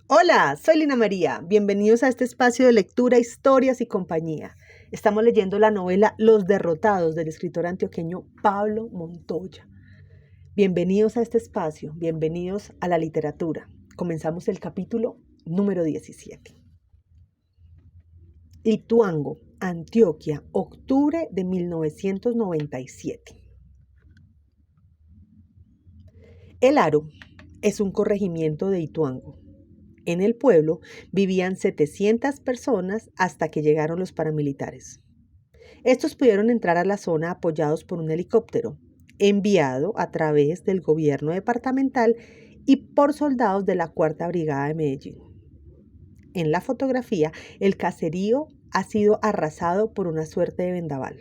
Hola, soy Lina María. Bienvenidos a este espacio de lectura, historias y compañía. Estamos leyendo la novela Los Derrotados del escritor antioqueño Pablo Montoya. Bienvenidos a este espacio, bienvenidos a la literatura. Comenzamos el capítulo número 17. Ituango, Antioquia, octubre de 1997. El Aro es un corregimiento de Ituango. En el pueblo vivían 700 personas hasta que llegaron los paramilitares. Estos pudieron entrar a la zona apoyados por un helicóptero, enviado a través del gobierno departamental y por soldados de la Cuarta Brigada de Medellín. En la fotografía, el caserío ha sido arrasado por una suerte de vendaval.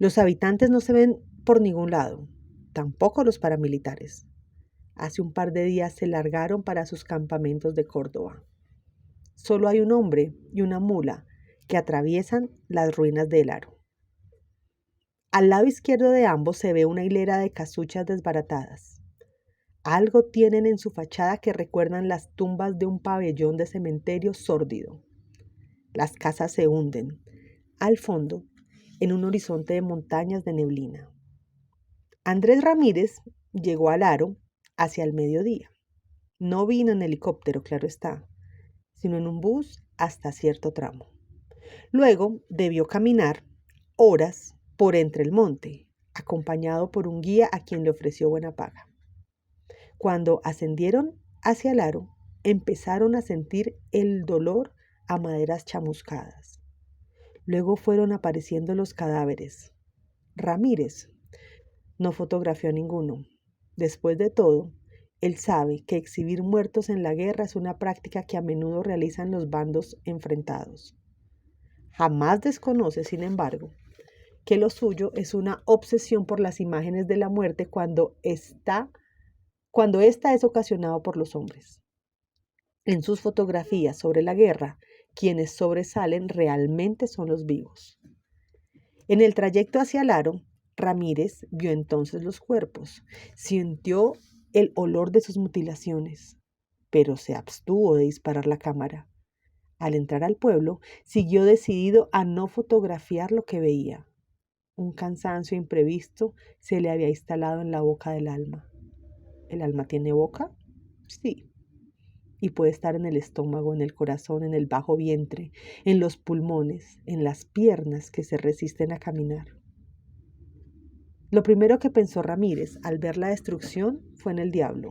Los habitantes no se ven por ningún lado, tampoco los paramilitares. Hace un par de días se largaron para sus campamentos de Córdoba. Solo hay un hombre y una mula que atraviesan las ruinas del Aro. Al lado izquierdo de ambos se ve una hilera de casuchas desbaratadas. Algo tienen en su fachada que recuerdan las tumbas de un pabellón de cementerio sórdido. Las casas se hunden, al fondo, en un horizonte de montañas de neblina. Andrés Ramírez llegó al Aro hacia el mediodía. No vino en helicóptero, claro está, sino en un bus hasta cierto tramo. Luego debió caminar horas por entre el monte, acompañado por un guía a quien le ofreció buena paga. Cuando ascendieron hacia el Aro, empezaron a sentir el dolor a maderas chamuscadas. Luego fueron apareciendo los cadáveres. Ramírez no fotografió a ninguno. Después de todo, él sabe que exhibir muertos en la guerra es una práctica que a menudo realizan los bandos enfrentados. Jamás desconoce, sin embargo, que lo suyo es una obsesión por las imágenes de la muerte cuando esta es ocasionado por los hombres. En sus fotografías sobre la guerra, quienes sobresalen realmente son los vivos. En el trayecto hacia el Aro, Ramírez vio entonces los cuerpos, sintió el olor de sus mutilaciones, pero se abstuvo de disparar la cámara. Al entrar al pueblo, siguió decidido a no fotografiar lo que veía. Un cansancio imprevisto se le había instalado en la boca del alma. ¿El alma tiene boca? Sí. Y puede estar en el estómago, en el corazón, en el bajo vientre, en los pulmones, en las piernas que se resisten a caminar. Lo primero que pensó Ramírez al ver la destrucción fue en el diablo.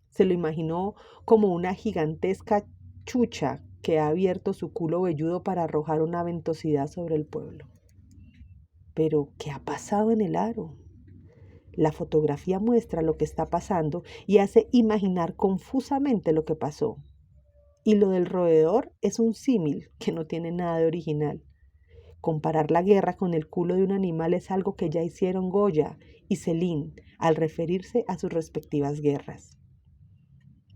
Se lo imaginó como una gigantesca chucha que ha abierto su culo velludo para arrojar una ventosidad sobre el pueblo. Pero, ¿qué ha pasado en el Aro? La fotografía muestra lo que está pasando y hace imaginar confusamente lo que pasó. Y lo del roedor es un símil que no tiene nada de original. Comparar la guerra con el culo de un animal es algo que ya hicieron Goya y Céline al referirse a sus respectivas guerras.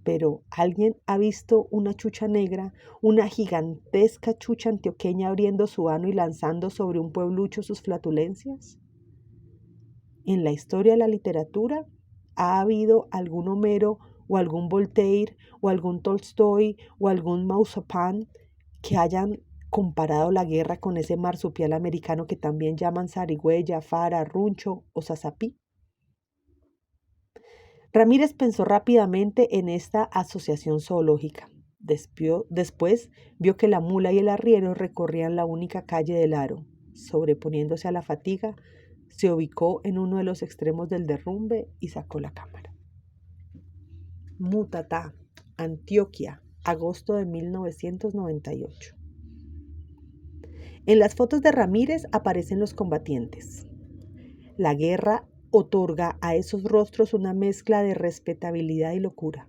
Pero, ¿alguien ha visto una chucha negra, una gigantesca chucha antioqueña abriendo su ano y lanzando sobre un pueblucho sus flatulencias? En la historia de la literatura, ¿ha habido algún Homero o algún Voltaire o algún Tolstoy o algún Mausapán que hayan comparado la guerra con ese marsupial americano que también llaman zarigüeya, fara, runcho o sasapí? Ramírez pensó rápidamente en esta asociación zoológica. Después vio que la mula y el arriero recorrían la única calle del Aro. Sobreponiéndose a la fatiga, se ubicó en uno de los extremos del derrumbe y sacó la cámara. Mutatá, Antioquia, agosto de 1998. En las fotos de Ramírez aparecen los combatientes. La guerra otorga a esos rostros una mezcla de respetabilidad y locura.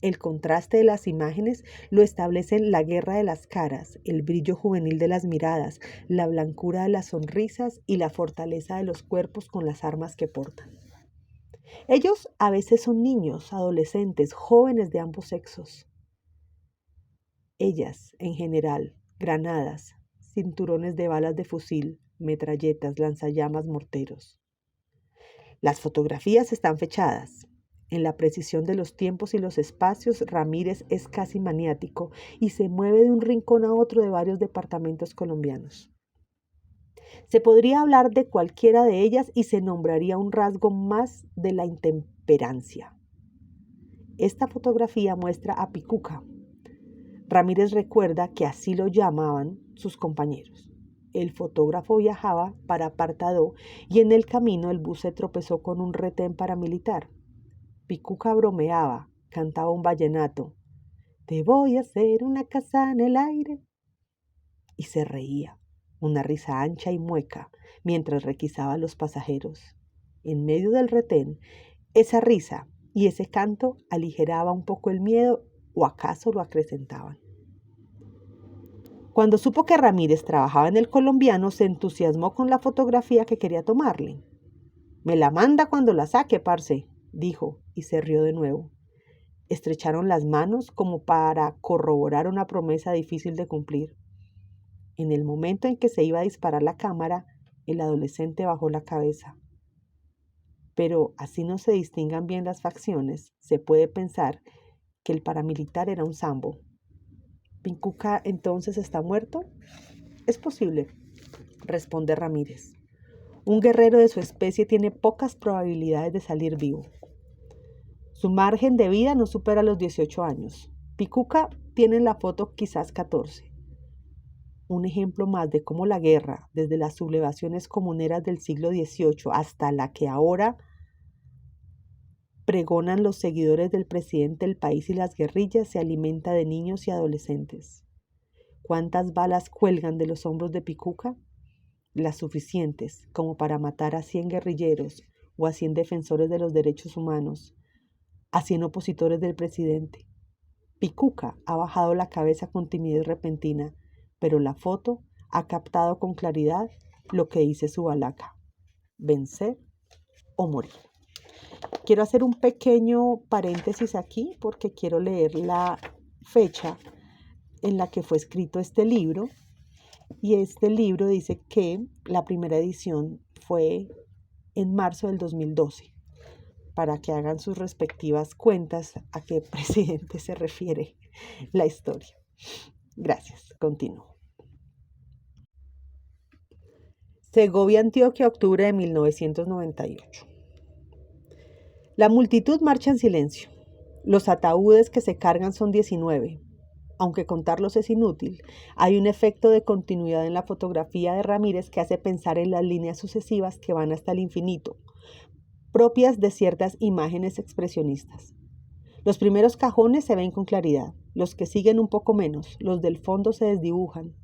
El contraste de las imágenes lo establecen la guerra de las caras, el brillo juvenil de las miradas, la blancura de las sonrisas y la fortaleza de los cuerpos con las armas que portan. Ellos a veces son niños, adolescentes, jóvenes de ambos sexos. Ellas, en general, granadas, cinturones de balas de fusil, metralletas, lanzallamas, morteros. Las fotografías están fechadas. En la precisión de los tiempos y los espacios, Ramírez es casi maniático y se mueve de un rincón a otro de varios departamentos colombianos. Se podría hablar de cualquiera de ellas y se nombraría un rasgo más de la intemperancia. Esta fotografía muestra a Picuca. Ramírez recuerda que así lo llamaban sus compañeros. El fotógrafo viajaba para Apartadó y en el camino el bus se tropezó con un retén paramilitar. Picuca bromeaba, cantaba un vallenato. Te voy a hacer una casa en el aire. Y se reía, una risa ancha y mueca, mientras requisaba a los pasajeros. En medio del retén, esa risa y ese canto aligeraba un poco el miedo o acaso lo acrecentaban. Cuando supo que Ramírez trabajaba en El Colombiano, se entusiasmó con la fotografía que quería tomarle. Me la manda cuando la saque, parce, dijo, y se rió de nuevo. Estrecharon las manos como para corroborar una promesa difícil de cumplir. En el momento en que se iba a disparar la cámara, el adolescente bajó la cabeza. Pero así no se distingan bien las facciones, se puede pensar que el paramilitar era un sambo. ¿Picuca entonces está muerto? Es posible, responde Ramírez. Un guerrero de su especie tiene pocas probabilidades de salir vivo. Su margen de vida no supera los 18 años. Picuca tiene en la foto quizás 14. Un ejemplo más de cómo la guerra, desde las sublevaciones comuneras del siglo XVIII hasta la que ahora pregonan los seguidores del presidente del país y las guerrillas, se alimenta de niños y adolescentes. ¿Cuántas balas cuelgan de los hombros de Picuca? Las suficientes como para matar a 100 guerrilleros o a 100 defensores de los derechos humanos, a 100 opositores del presidente. Picuca ha bajado la cabeza con timidez repentina, pero la foto ha captado con claridad lo que dice su balaca: vencer o morir. Quiero hacer un pequeño paréntesis aquí porque quiero leer la fecha en la que fue escrito este libro. Y este libro dice que la primera edición fue en marzo del 2012, para que hagan sus respectivas cuentas a qué presidente se refiere la historia. Gracias, continúo. Segovia, Antioquia, octubre de 1998. La multitud marcha en silencio. Los ataúdes que se cargan son 19. Aunque contarlos es inútil, hay un efecto de continuidad en la fotografía de Ramírez que hace pensar en las líneas sucesivas que van hasta el infinito, propias de ciertas imágenes expresionistas. Los primeros cajones se ven con claridad, los que siguen un poco menos, los del fondo se desdibujan.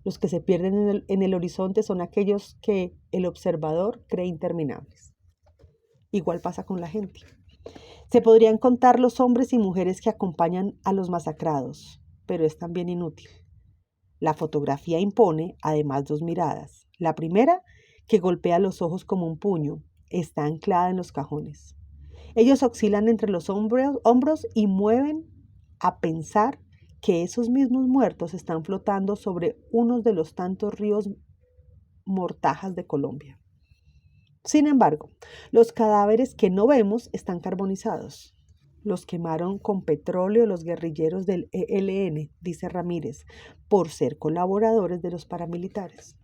Los que se pierden en el horizonte son aquellos que el observador cree interminables. Igual pasa con la gente. Se podrían contar los hombres y mujeres que acompañan a los masacrados, pero es también inútil. La fotografía impone, además, dos miradas. La primera, que golpea los ojos como un puño, está anclada en los cajones. Ellos oscilan entre los hombros y mueven a pensar que esos mismos muertos están flotando sobre uno de los tantos ríos mortajas de Colombia. Sin embargo, los cadáveres que no vemos están carbonizados. Los quemaron con petróleo los guerrilleros del ELN, dice Ramírez, por ser colaboradores de los paramilitares.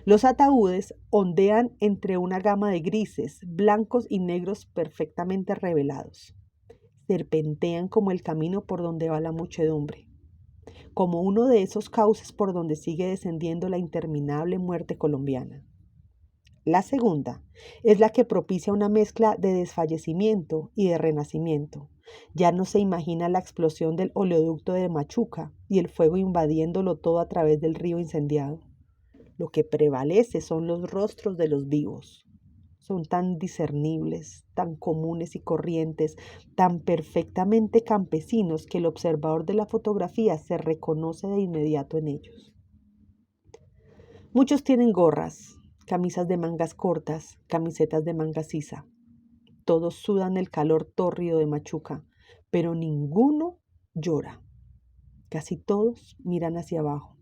Los ataúdes ondean entre una gama de grises, blancos y negros perfectamente revelados. Serpentean como el camino por donde va la muchedumbre, como uno de esos cauces por donde sigue descendiendo la interminable muerte colombiana. La segunda es la que propicia una mezcla de desfallecimiento y de renacimiento. Ya no se imagina la explosión del oleoducto de Machuca y el fuego invadiéndolo todo a través del río incendiado. Lo que prevalece son los rostros de los vivos. Son tan discernibles, tan comunes y corrientes, tan perfectamente campesinos que el observador de la fotografía se reconoce de inmediato en ellos. Muchos tienen gorras, camisas de mangas cortas, camisetas de manga sisa. Todos sudan el calor tórrido de Machuca, pero ninguno llora. Casi todos miran hacia abajo.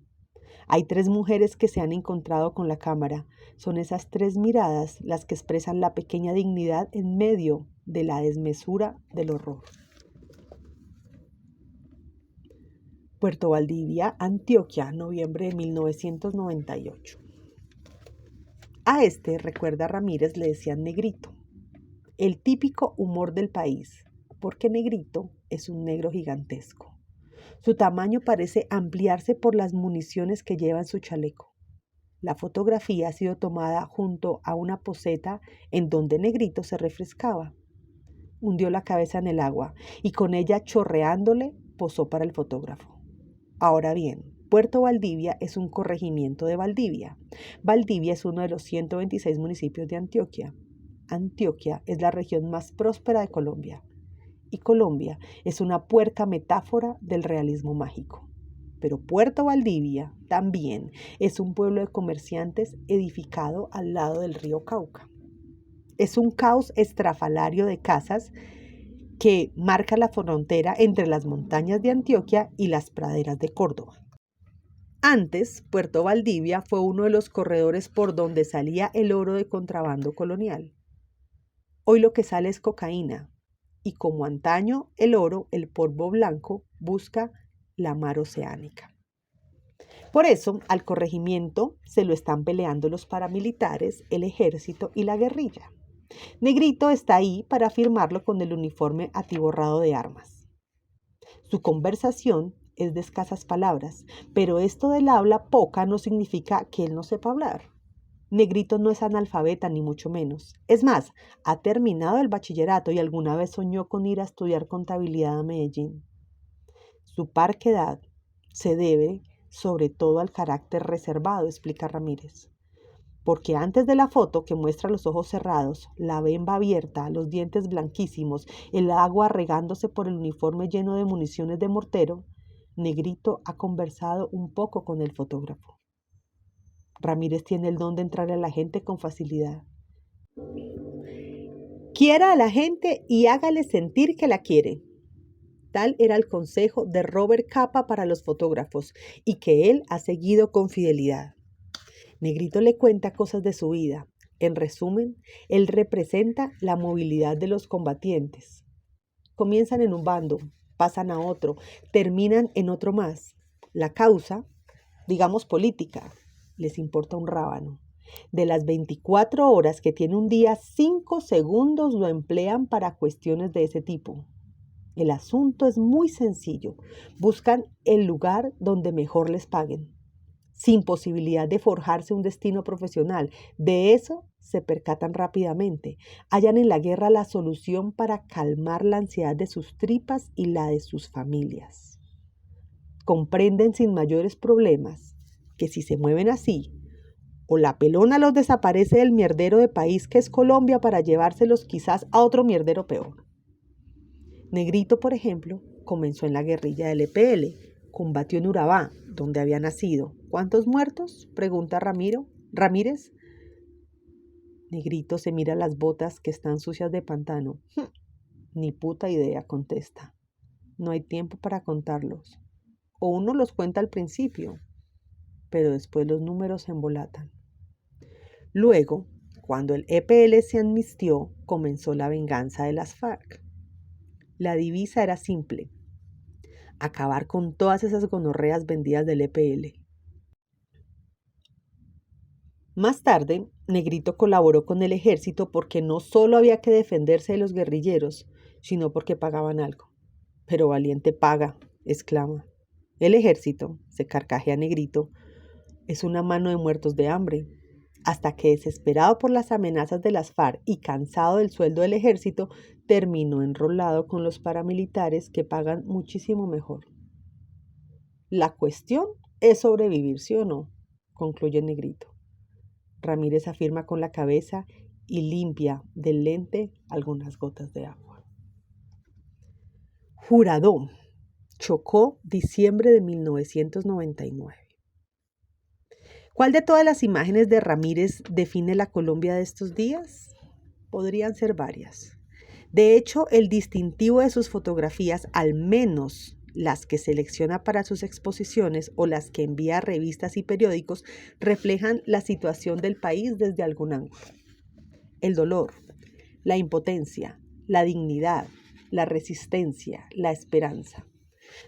Hay 3 mujeres que se han encontrado con la cámara. Son esas 3 miradas las que expresan la pequeña dignidad en medio de la desmesura del horror. Puerto Valdivia, Antioquia, noviembre de 1998. A este, recuerda Ramírez, le decían negrito, el típico humor del país, porque negrito es un negro gigantesco. Su tamaño parece ampliarse por las municiones que lleva en su chaleco. La fotografía ha sido tomada junto a una poceta en donde Negrito se refrescaba. Hundió la cabeza en el agua y con ella chorreándole posó para el fotógrafo. Ahora bien, Puerto Valdivia es un corregimiento de Valdivia. Valdivia es uno de los 126 municipios de Antioquia. Antioquia es la región más próspera de Colombia. Y Colombia es una puerca metáfora del realismo mágico. Pero Puerto Valdivia también es un pueblo de comerciantes edificado al lado del río Cauca. Es un caos estrafalario de casas que marca la frontera entre las montañas de Antioquia y las praderas de Córdoba. Antes, Puerto Valdivia fue uno de los corredores por donde salía el oro de contrabando colonial. Hoy lo que sale es cocaína, y como antaño el oro, el polvo blanco, busca la mar oceánica. Por eso, al corregimiento se lo están peleando los paramilitares, el ejército y la guerrilla. Negrito está ahí para firmarlo con el uniforme atiborrado de armas. Su conversación es de escasas palabras, pero esto del habla poca no significa que él no sepa hablar. Negrito no es analfabeta ni mucho menos. Es más, ha terminado el bachillerato y alguna vez soñó con ir a estudiar contabilidad a Medellín. Su parquedad se debe sobre todo al carácter reservado, explica Ramírez. Porque antes de la foto que muestra los ojos cerrados, la bemba abierta, los dientes blanquísimos, el agua regándose por el uniforme lleno de municiones de mortero, Negrito ha conversado un poco con el fotógrafo. Ramírez tiene el don de entrarle a la gente con facilidad. Quiera a la gente y hágale sentir que la quiere. Tal era el consejo de Robert Capa para los fotógrafos y que él ha seguido con fidelidad. Negrito le cuenta cosas de su vida. En resumen, él representa la movilidad de los combatientes. Comienzan en un bando, pasan a otro, terminan en otro más. La causa, digamos política, les importa un rábano. De las 24 horas que tiene un día, 5 segundos lo emplean para cuestiones de ese tipo. El asunto es muy sencillo. Buscan el lugar donde mejor les paguen, sin posibilidad de forjarse un destino profesional. De eso se percatan rápidamente. Hallan en la guerra la solución para calmar la ansiedad de sus tripas y la de sus familias. Comprenden sin mayores problemas que si se mueven así, o la pelona los desaparece del mierdero de país que es Colombia para llevárselos quizás a otro mierdero peor. Negrito, por ejemplo, comenzó en la guerrilla del EPL, combatió en Urabá, donde había nacido. ¿Cuántos muertos?, pregunta Ramírez. Negrito se mira las botas que están sucias de pantano. Ni puta idea, contesta. No hay tiempo para contarlos. O uno los cuenta al principio, pero después los números se embolatan. Luego, cuando el EPL se amnistió, comenzó la venganza de las FARC. La divisa era simple: acabar con todas esas gonorreas vendidas del EPL. Más tarde, Negrito colaboró con el ejército porque no solo había que defenderse de los guerrilleros, sino porque pagaban algo. Pero valiente paga, exclama. El ejército, se carcajea Negrito, es una mano de muertos de hambre. Hasta que, desesperado por las amenazas de las FARC y cansado del sueldo del ejército, terminó enrolado con los paramilitares que pagan muchísimo mejor. La cuestión es sobrevivir, ¿sí o no?, concluye Negrito. Ramírez afirma con la cabeza y limpia del lente algunas gotas de agua. Jurado, Chocó, diciembre de 1999. ¿Cuál de todas las imágenes de Ramírez define la Colombia de estos días? Podrían ser varias. De hecho, el distintivo de sus fotografías, al menos las que selecciona para sus exposiciones o las que envía a revistas y periódicos, reflejan la situación del país desde algún ángulo. El dolor, la impotencia, la dignidad, la resistencia, la esperanza.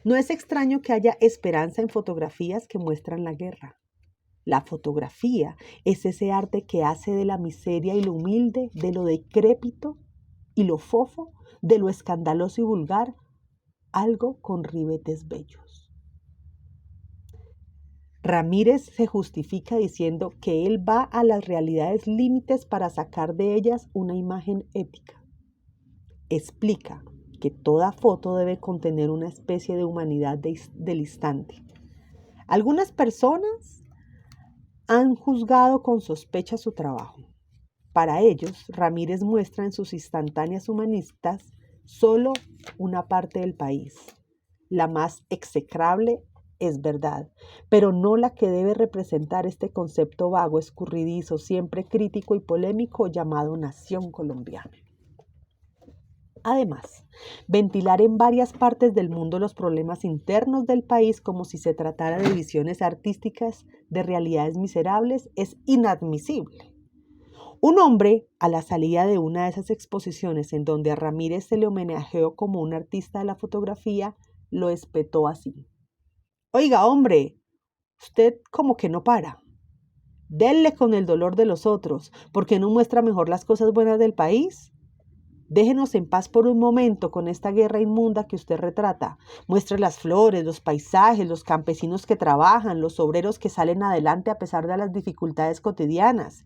No es extraño que haya esperanza en fotografías que muestran la guerra. La fotografía es ese arte que hace de la miseria y lo humilde, de lo decrépito y lo fofo, de lo escandaloso y vulgar, algo con ribetes bellos. Ramírez se justifica diciendo que él va a las realidades límites para sacar de ellas una imagen ética. Explica que toda foto debe contener una especie de humanidad del instante. Algunas personas han juzgado con sospecha su trabajo. Para ellos, Ramírez muestra en sus instantáneas humanistas solo una parte del país, la más execrable. Es verdad, pero no la que debe representar este concepto vago, escurridizo, siempre crítico y polémico llamado nación colombiana. Además, ventilar en varias partes del mundo los problemas internos del país como si se tratara de visiones artísticas de realidades miserables es inadmisible. Un hombre, a la salida de una de esas exposiciones en donde a Ramírez se le homenajeó como un artista de la fotografía, lo espetó así: «Oiga, hombre, usted como que no para. Denle con el dolor de los otros, ¿por qué no muestra mejor las cosas buenas del país? Déjenos en paz por un momento con esta guerra inmunda que usted retrata. Muestre las flores, los paisajes, los campesinos que trabajan, los obreros que salen adelante a pesar de las dificultades cotidianas,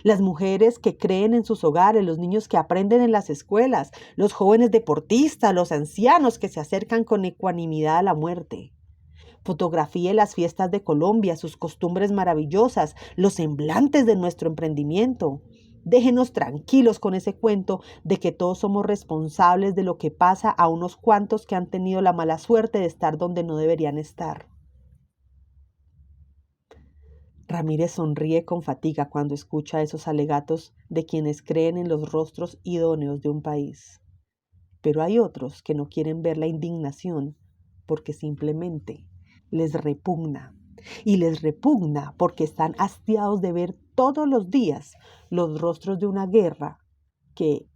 las mujeres que creen en sus hogares, los niños que aprenden en las escuelas, los jóvenes deportistas, los ancianos que se acercan con ecuanimidad a la muerte. Fotografíe las fiestas de Colombia, sus costumbres maravillosas, los semblantes de nuestro emprendimiento. Déjenos tranquilos con ese cuento de que todos somos responsables de lo que pasa a unos cuantos que han tenido la mala suerte de estar donde no deberían estar». Ramírez sonríe con fatiga cuando escucha esos alegatos de quienes creen en los rostros idóneos de un país. Pero hay otros que no quieren ver la indignación porque simplemente les repugna. Y les repugna porque están hastiados de ver todos los días los rostros de una guerra que,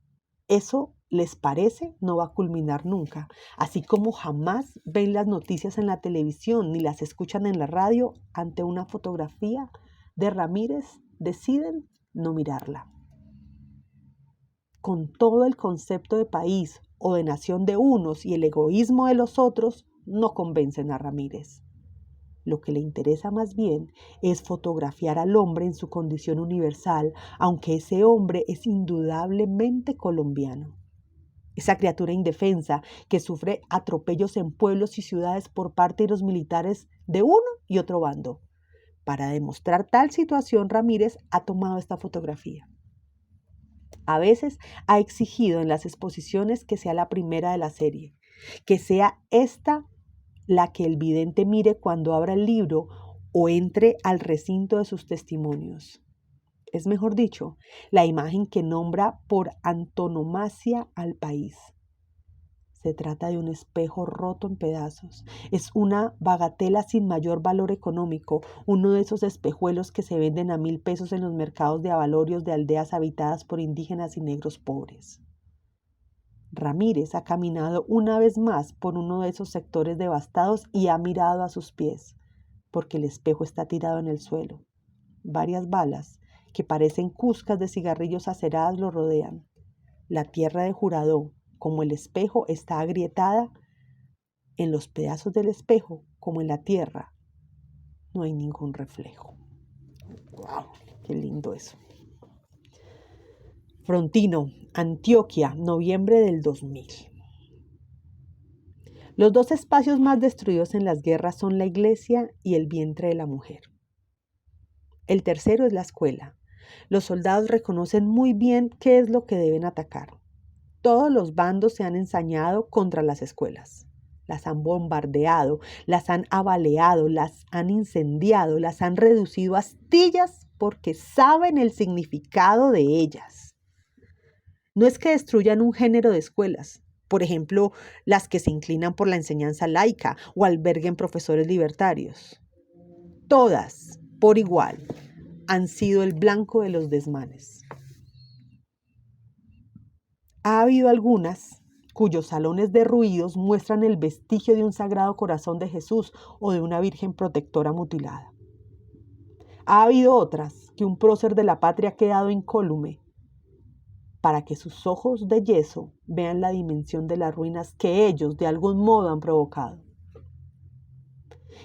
eso les parece, no va a culminar nunca. Así como jamás ven las noticias en la televisión ni las escuchan en la radio, ante una fotografía de Ramírez deciden no mirarla. Con todo el concepto de país o de nación de unos y el egoísmo de los otros, no convencen a Ramírez. Lo que le interesa más bien es fotografiar al hombre en su condición universal, aunque ese hombre es indudablemente colombiano. Esa criatura indefensa que sufre atropellos en pueblos y ciudades por parte de los militares de uno y otro bando. Para demostrar tal situación, Ramírez ha tomado esta fotografía. A veces ha exigido en las exposiciones que sea la primera de la serie, que sea esta la que el vidente mire cuando abra el libro o entre al recinto de sus testimonios. Es mejor dicho, la imagen que nombra por antonomasia al país. Se trata de un espejo roto en pedazos. Es una bagatela sin mayor valor económico, uno de esos espejuelos que se venden a 1,000 pesos en los mercados de abalorios de aldeas habitadas por indígenas y negros pobres. Ramírez ha caminado una vez más por uno de esos sectores devastados y ha mirado a sus pies, porque el espejo está tirado en el suelo. Varias balas, que parecen cuscas de cigarrillos aceradas, lo rodean. La tierra de Juradó, como el espejo, está agrietada. En los pedazos del espejo, como en la tierra, no hay ningún reflejo. ¡Wow! ¡Qué lindo eso! Frontino, Antioquia, noviembre del 2000. Los dos espacios más destruidos en las guerras son la iglesia y el vientre de la mujer. El tercero es la escuela. Los soldados reconocen muy bien qué es lo que deben atacar. Todos los bandos se han ensañado contra las escuelas. Las han bombardeado, las han abaleado, las han incendiado, las han reducido a astillas porque saben el significado de ellas. No es que destruyan un género de escuelas, por ejemplo, las que se inclinan por la enseñanza laica o alberguen profesores libertarios. Todas, por igual, han sido el blanco de los desmanes. Ha habido algunas cuyos salones derruidos muestran el vestigio de un Sagrado Corazón de Jesús o de una Virgen protectora mutilada. Ha habido otras que un prócer de la patria ha quedado incólume para que sus ojos de yeso vean la dimensión de las ruinas que ellos de algún modo han provocado.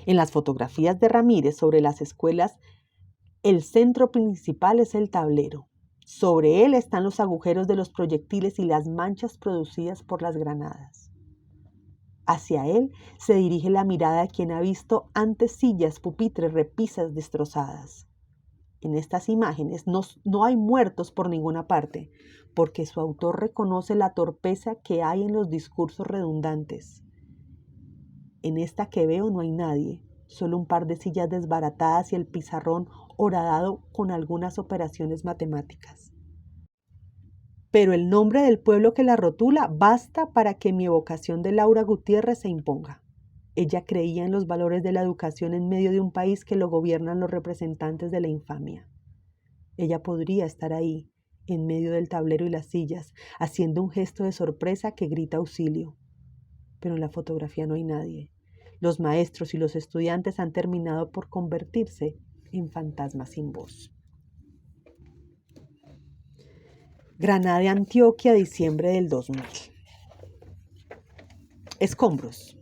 En las fotografías de Ramírez sobre las escuelas, el centro principal es el tablero. Sobre él están los agujeros de los proyectiles y las manchas producidas por las granadas. Hacia él se dirige la mirada de quien ha visto antes sillas, pupitres, repisas destrozadas. En estas imágenes no hay muertos por ninguna parte, porque su autor reconoce la torpeza que hay en los discursos redundantes. En esta que veo no hay nadie, solo un par de sillas desbaratadas y el pizarrón horadado con algunas operaciones matemáticas. Pero el nombre del pueblo que la rotula basta para que mi evocación de Laura Gutiérrez se imponga. Ella creía en los valores de la educación en medio de un país que lo gobiernan los representantes de la infamia. Ella podría estar ahí, en medio del tablero y las sillas, haciendo un gesto de sorpresa que grita auxilio. Pero en la fotografía no hay nadie. Los maestros y los estudiantes han terminado por convertirse en fantasmas sin voz. Granada de Antioquia, diciembre del 2000. Escombros.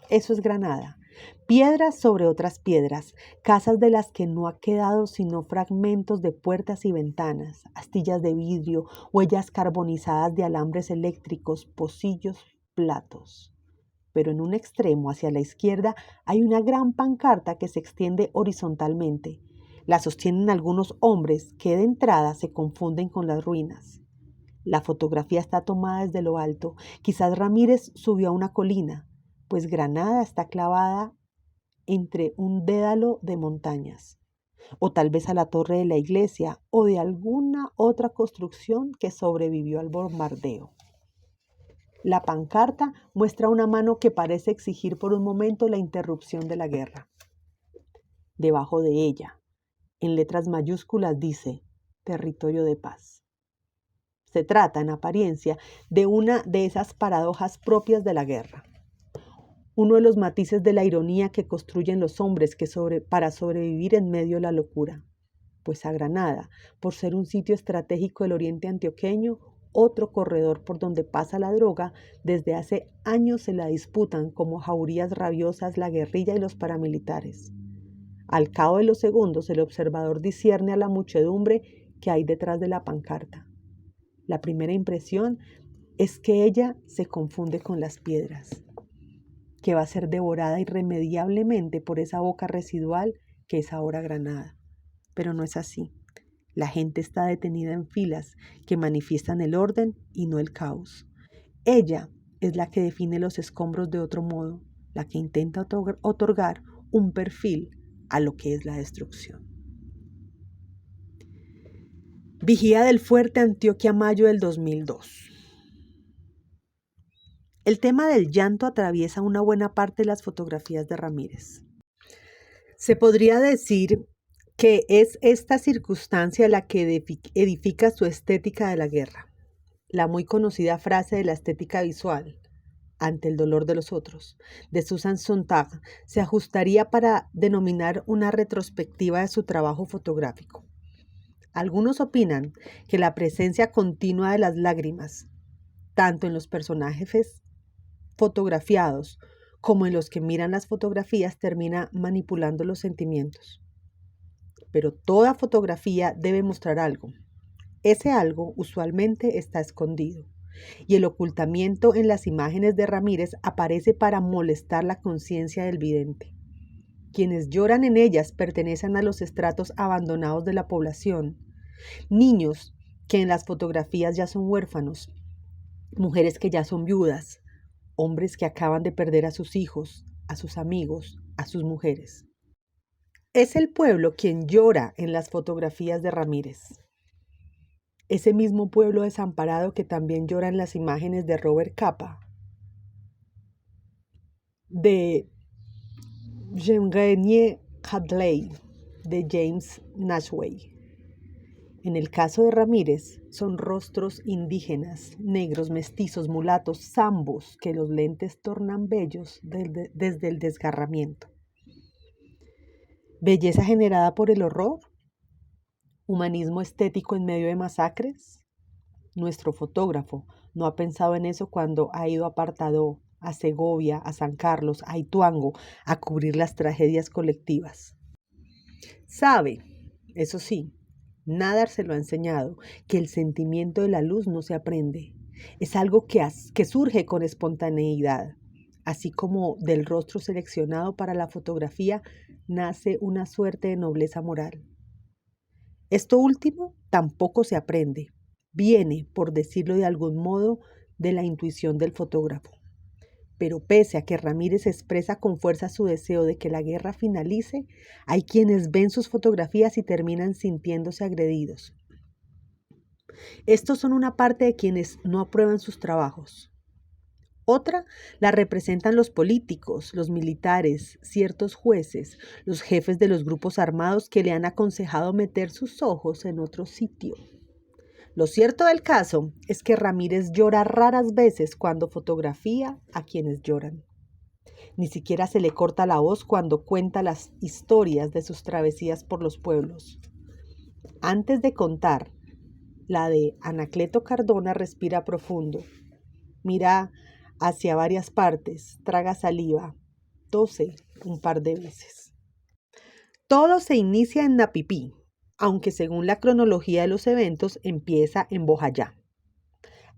Eso es Granada. Piedras sobre otras piedras, casas de las que no ha quedado sino fragmentos de puertas y ventanas, astillas de vidrio, huellas carbonizadas de alambres eléctricos, pocillos, platos. Pero en un extremo, hacia la izquierda, hay una gran pancarta que se extiende horizontalmente. La sostienen algunos hombres que de entrada se confunden con las ruinas. La fotografía está tomada desde lo alto. Quizás Ramírez subió a una colina, pues Granada está clavada entre un dédalo de montañas, o tal vez a la torre de la iglesia o de alguna otra construcción que sobrevivió al bombardeo. La pancarta muestra una mano que parece exigir por un momento la interrupción de la guerra. Debajo de ella, en letras mayúsculas, dice territorio de paz. Se trata, en apariencia, de una de esas paradojas propias de la guerra. Uno de los matices de la ironía que construyen los hombres para sobrevivir en medio de la locura. Pues a Granada, por ser un sitio estratégico del oriente antioqueño, otro corredor por donde pasa la droga, desde hace años se la disputan como jaurías rabiosas la guerrilla y los paramilitares. Al cabo de los segundos, el observador discierne a la muchedumbre que hay detrás de la pancarta. La primera impresión es que ella se confunde con las piedras, que va a ser devorada irremediablemente por esa boca residual que es ahora Granada. Pero no es así. La gente está detenida en filas que manifiestan el orden y no el caos. Ella es la que define los escombros de otro modo, la que intenta otorgar un perfil a lo que es la destrucción. Vigía del Fuerte, Antioquia, mayo del 2002. El tema del llanto atraviesa una buena parte de las fotografías de Ramírez. Se podría decir que es esta circunstancia la que edifica su estética de la guerra. La muy conocida frase de la estética visual, ante el dolor de los otros, de Susan Sontag, se ajustaría para denominar una retrospectiva de su trabajo fotográfico. Algunos opinan que la presencia continua de las lágrimas, tanto en los personajes fotografiados como en los que miran las fotografías, termina manipulando los sentimientos. Pero toda fotografía debe mostrar algo. Ese algo usualmente está escondido, y el ocultamiento en las imágenes de Ramírez aparece para molestar la conciencia del vidente. Quienes lloran en ellas pertenecen a los estratos abandonados de la población, niños que en las fotografías ya son huérfanos, mujeres que ya son viudas, hombres que acaban de perder a sus hijos, a sus amigos, a sus mujeres. Es el pueblo quien llora en las fotografías de Ramírez. Ese mismo pueblo desamparado que también llora en las imágenes de Robert Capa, de Eugenie Hadley, de James Nashway. En el caso de Ramírez, son rostros indígenas, negros, mestizos, mulatos, zambos, que los lentes tornan bellos desde el desgarramiento. Belleza generada por el horror, humanismo estético en medio de masacres. Nuestro fotógrafo no ha pensado en eso cuando ha ido a Apartadó, a Segovia, a San Carlos, a Ituango, a cubrir las tragedias colectivas. Sabe, eso sí, nada se lo ha enseñado, que el sentimiento de la luz no se aprende. Es algo que surge con espontaneidad. Así como del rostro seleccionado para la fotografía nace una suerte de nobleza moral. Esto último tampoco se aprende. Viene, por decirlo de algún modo, de la intuición del fotógrafo. Pero pese a que Ramírez expresa con fuerza su deseo de que la guerra finalice, hay quienes ven sus fotografías y terminan sintiéndose agredidos. Estos son una parte de quienes no aprueban sus trabajos. Otra la representan los políticos, los militares, ciertos jueces, los jefes de los grupos armados que le han aconsejado meter sus ojos en otro sitio. Lo cierto del caso es que Ramírez llora raras veces cuando fotografía a quienes lloran. Ni siquiera se le corta la voz cuando cuenta las historias de sus travesías por los pueblos. Antes de contar la de Anacleto Cardona, respira profundo, mira hacia varias partes, traga saliva, tose un par de veces. Todo se inicia en Napipí, aunque según la cronología de los eventos empieza en Bojayá.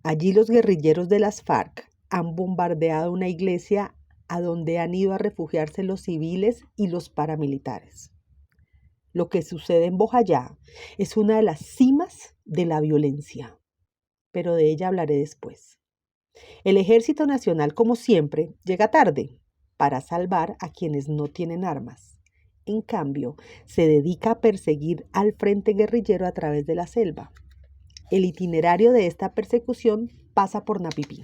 Allí los guerrilleros de las FARC han bombardeado una iglesia a donde han ido a refugiarse los civiles y los paramilitares. Lo que sucede en Bojayá es una de las cimas de la violencia, pero de ella hablaré después. El Ejército Nacional, como siempre, llega tarde para salvar a quienes no tienen armas. En cambio, se dedica a perseguir al frente guerrillero a través de la selva. El itinerario de esta persecución pasa por Napipí.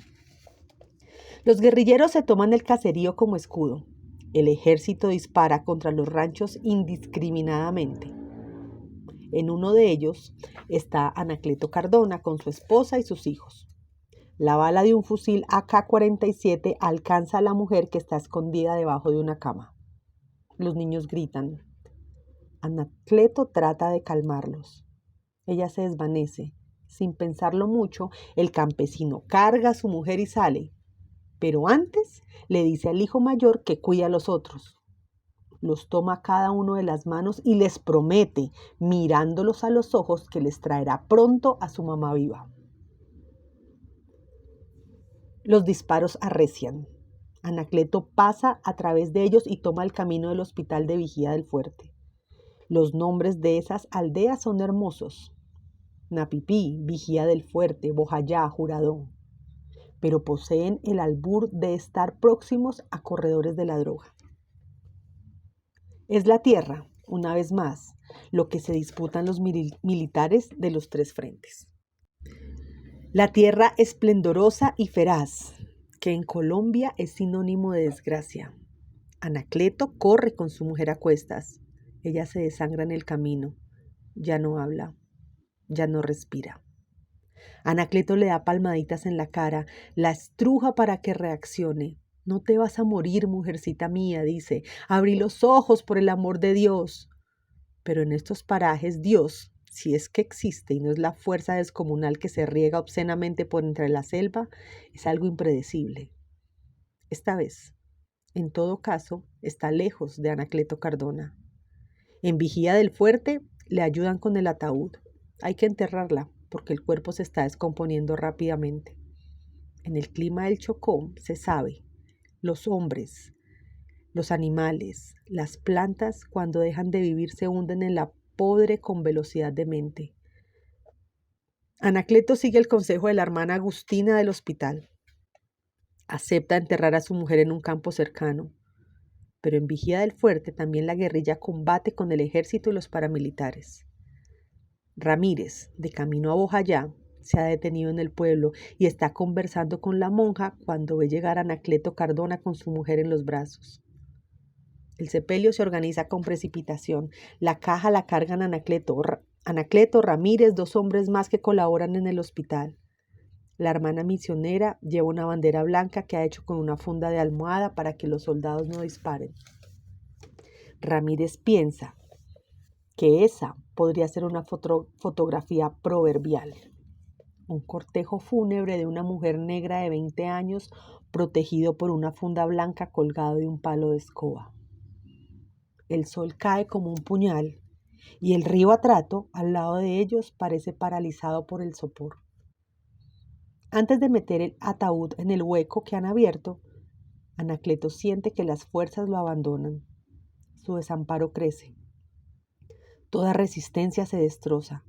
Los guerrilleros se toman el caserío como escudo. El ejército dispara contra los ranchos indiscriminadamente. En uno de ellos está Anacleto Cardona con su esposa y sus hijos. La bala de un fusil AK-47 alcanza a la mujer que está escondida debajo de una cama. Los niños gritan. Anacleto trata de calmarlos. Ella se desvanece. Sin pensarlo mucho, el campesino carga a su mujer y sale. Pero antes le dice al hijo mayor que cuide a los otros. Los toma cada uno de las manos y les promete, mirándolos a los ojos, que les traerá pronto a su mamá viva. Los disparos arrecian. Anacleto pasa a través de ellos y toma el camino del hospital de Vigía del Fuerte. Los nombres de esas aldeas son hermosos. Napipí, Vigía del Fuerte, Bojayá, Juradó. Pero poseen el albur de estar próximos a corredores de la droga. Es la tierra, una vez más, lo que se disputan los militares de los tres frentes. La tierra esplendorosa y feraz, que en Colombia es sinónimo de desgracia. Anacleto corre con su mujer a cuestas. Ella se desangra en el camino. Ya no habla, ya no respira. Anacleto le da palmaditas en la cara, la estruja para que reaccione. No te vas a morir, mujercita mía, dice. Abrí los ojos, por el amor de Dios. Pero en estos parajes, Dios, si es que existe y no es la fuerza descomunal que se riega obscenamente por entre la selva, es algo impredecible. Esta vez, en todo caso, está lejos de Anacleto Cardona. En Vigía del Fuerte le ayudan con el ataúd. Hay que enterrarla porque el cuerpo se está descomponiendo rápidamente. En el clima del Chocó se sabe, los hombres, los animales, las plantas, cuando dejan de vivir se hunden en la podre con velocidad de mente. Anacleto sigue el consejo de la hermana Agustina del hospital. Acepta enterrar a su mujer en un campo cercano. Pero en Vigía del Fuerte también la guerrilla combate con el ejército y los paramilitares. Ramírez, de camino a Bojayá, se ha detenido en el pueblo y está conversando con la monja cuando ve llegar a Anacleto Cardona con su mujer en los brazos. El sepelio se organiza con precipitación. La caja la cargan Anacleto, Ramírez, 2 hombres más que colaboran en el hospital. La hermana misionera lleva una bandera blanca que ha hecho con una funda de almohada para que los soldados no disparen. Ramírez piensa que esa podría ser una fotografía proverbial. Un cortejo fúnebre de una mujer negra de 20 años protegido por una funda blanca colgado de un palo de escoba. El sol cae como un puñal y el río Atrato al lado de ellos parece paralizado por el sopor. Antes de meter el ataúd en el hueco que han abierto, Anacleto siente que las fuerzas lo abandonan. Su desamparo crece. Toda resistencia se destroza.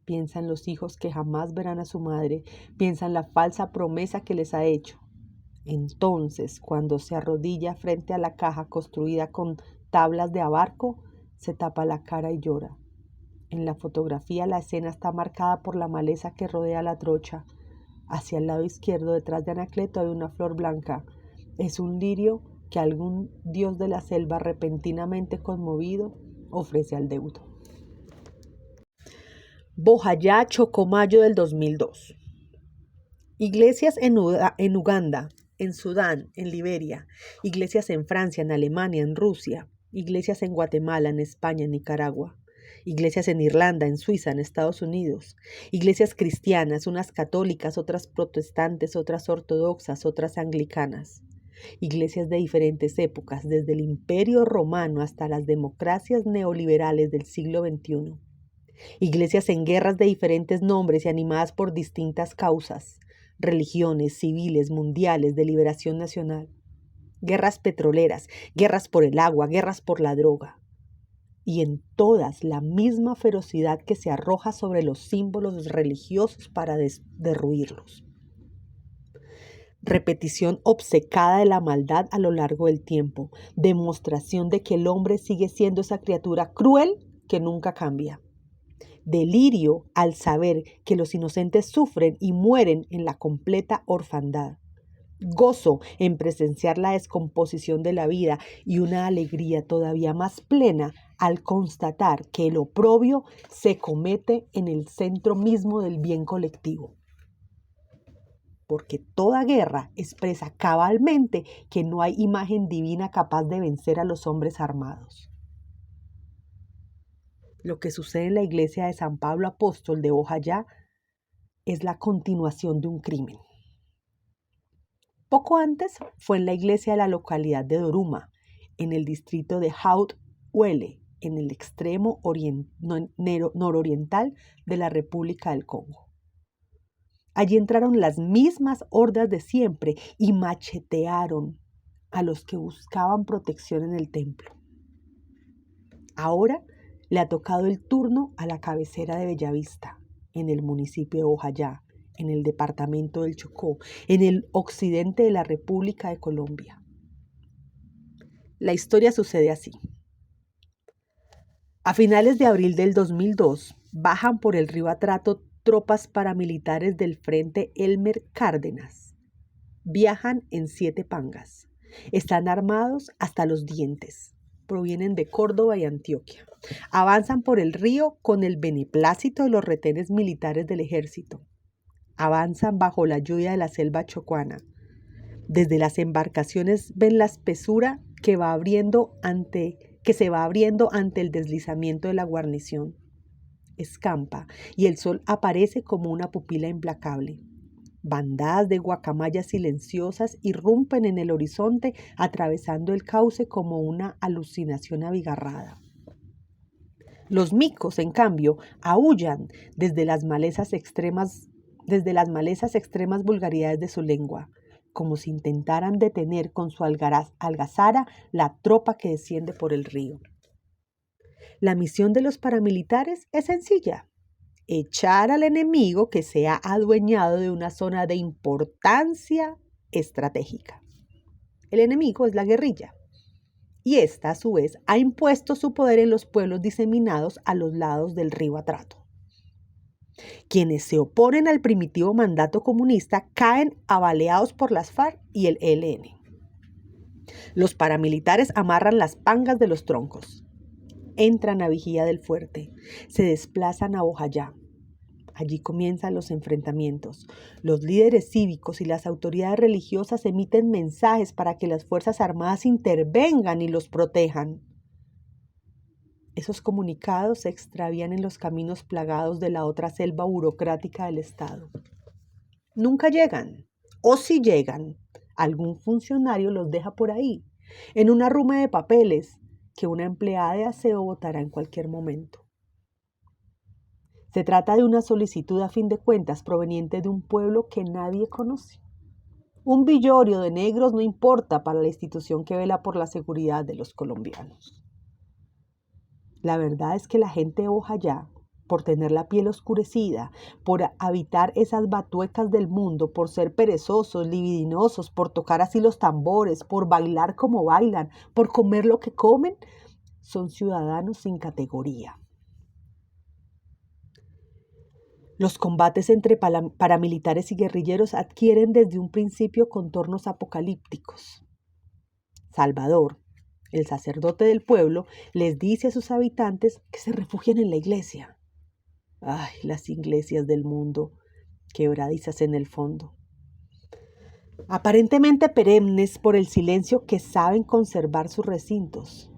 Piensa en los hijos que jamás verán a su madre, piensa en la falsa promesa que les ha hecho. Entonces, cuando se arrodilla frente a la caja construida con tablas de abarco, se tapa la cara y llora. En la fotografía la escena está marcada por la maleza que rodea la trocha. Hacia el lado izquierdo, detrás de Anacleto, hay una flor blanca. Es un lirio que algún dios de la selva repentinamente conmovido ofrece al deudo. Bojayá, Chocomayo del 2002. Iglesias en Uganda, en Sudán, en Liberia, iglesias en Francia, en Alemania, en Rusia, iglesias en Guatemala, en España, en Nicaragua, iglesias en Irlanda, en Suiza, en Estados Unidos, iglesias cristianas, unas católicas, otras protestantes, otras ortodoxas, otras anglicanas, iglesias de diferentes épocas, desde el Imperio Romano hasta las democracias neoliberales del siglo XXI. Iglesias en guerras de diferentes nombres y animadas por distintas causas, religiones, civiles, mundiales, de liberación nacional. Guerras petroleras, guerras por el agua, guerras por la droga. Y en todas la misma ferocidad que se arroja sobre los símbolos religiosos para derruirlos. Repetición obcecada de la maldad a lo largo del tiempo, demostración de que el hombre sigue siendo esa criatura cruel que nunca cambia. Delirio al saber que los inocentes sufren y mueren en la completa orfandad. Gozo en presenciar la descomposición de la vida y una alegría todavía más plena al constatar que el oprobio se comete en el centro mismo del bien colectivo. Porque toda guerra expresa cabalmente que no hay imagen divina capaz de vencer a los hombres armados. Lo que sucede en la iglesia de San Pablo Apóstol de Bojayá es la continuación de un crimen. Poco antes fue en la iglesia de la localidad de Doruma, en el distrito de Haut-Uele, en el extremo nororiental de la República del Congo. Allí entraron las mismas hordas de siempre y machetearon a los que buscaban protección en el templo. Ahora le ha tocado el turno a la cabecera de Bellavista, en el municipio de Bojayá, en el departamento del Chocó, en el occidente de la República de Colombia. La historia sucede así. A finales de abril del 2002, bajan por el río Atrato tropas paramilitares del Frente Elmer Cárdenas. Viajan en 7 pangas. Están armados hasta los dientes. Provienen de Córdoba y Antioquia. Avanzan por el río con el beneplácito de los retenes militares del ejército. Avanzan bajo la lluvia de la selva chocuana. Desde las embarcaciones ven la espesura que se va abriendo ante el deslizamiento de la guarnición. Escampa y el sol aparece como una pupila implacable. Bandadas de guacamayas silenciosas irrumpen en el horizonte, atravesando el cauce como una alucinación abigarrada. Los micos, en cambio, aúllan desde las malezas extremas vulgaridades de su lengua, como si intentaran detener con su algazara la tropa que desciende por el río. La misión de los paramilitares es sencilla: echar al enemigo que se ha adueñado de una zona de importancia estratégica. El enemigo es la guerrilla, y esta, a su vez, ha impuesto su poder en los pueblos diseminados a los lados del río Atrato. Quienes se oponen al primitivo mandato comunista caen abaleados por las FARC y el ELN. Los paramilitares amarran las pangas de los troncos. Entran a Vigía del Fuerte. Se desplazan a Bojayá. Allí comienzan los enfrentamientos. Los líderes cívicos y las autoridades religiosas emiten mensajes para que las Fuerzas Armadas intervengan y los protejan. Esos comunicados se extravían en los caminos plagados de la otra selva burocrática del Estado. Nunca llegan, o si llegan, algún funcionario los deja por ahí, en una ruma de papeles que una empleada de aseo botará en cualquier momento. Se trata de una solicitud a fin de cuentas proveniente de un pueblo que nadie conoce. Un villorio de negros no importa para la institución que vela por la seguridad de los colombianos. La verdad es que la gente de Bojayá, por tener la piel oscurecida, por habitar esas batuecas del mundo, por ser perezosos, libidinosos, por tocar así los tambores, por bailar como bailan, por comer lo que comen, son ciudadanos sin categoría. Los combates entre paramilitares y guerrilleros adquieren desde un principio contornos apocalípticos. Salvador, el sacerdote del pueblo, les dice a sus habitantes que se refugien en la iglesia. Ay, las iglesias del mundo, quebradizas en el fondo. Aparentemente perennes por el silencio que saben conservar sus recintos.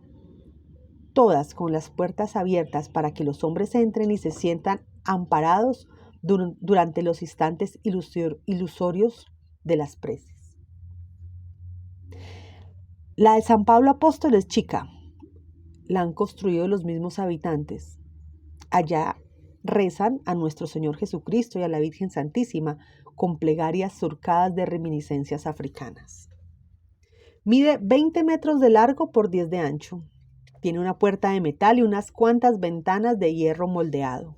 Todas con las puertas abiertas para que los hombres entren y se sientan amparados durante los instantes ilusorios de las preces. La de San Pablo Apóstol es chica. La han construido los mismos habitantes. Allá rezan a nuestro Señor Jesucristo y a la Virgen Santísima con plegarias surcadas de reminiscencias africanas. Mide 20 metros de largo por 10 de ancho. Tiene una puerta de metal y unas cuantas ventanas de hierro moldeado.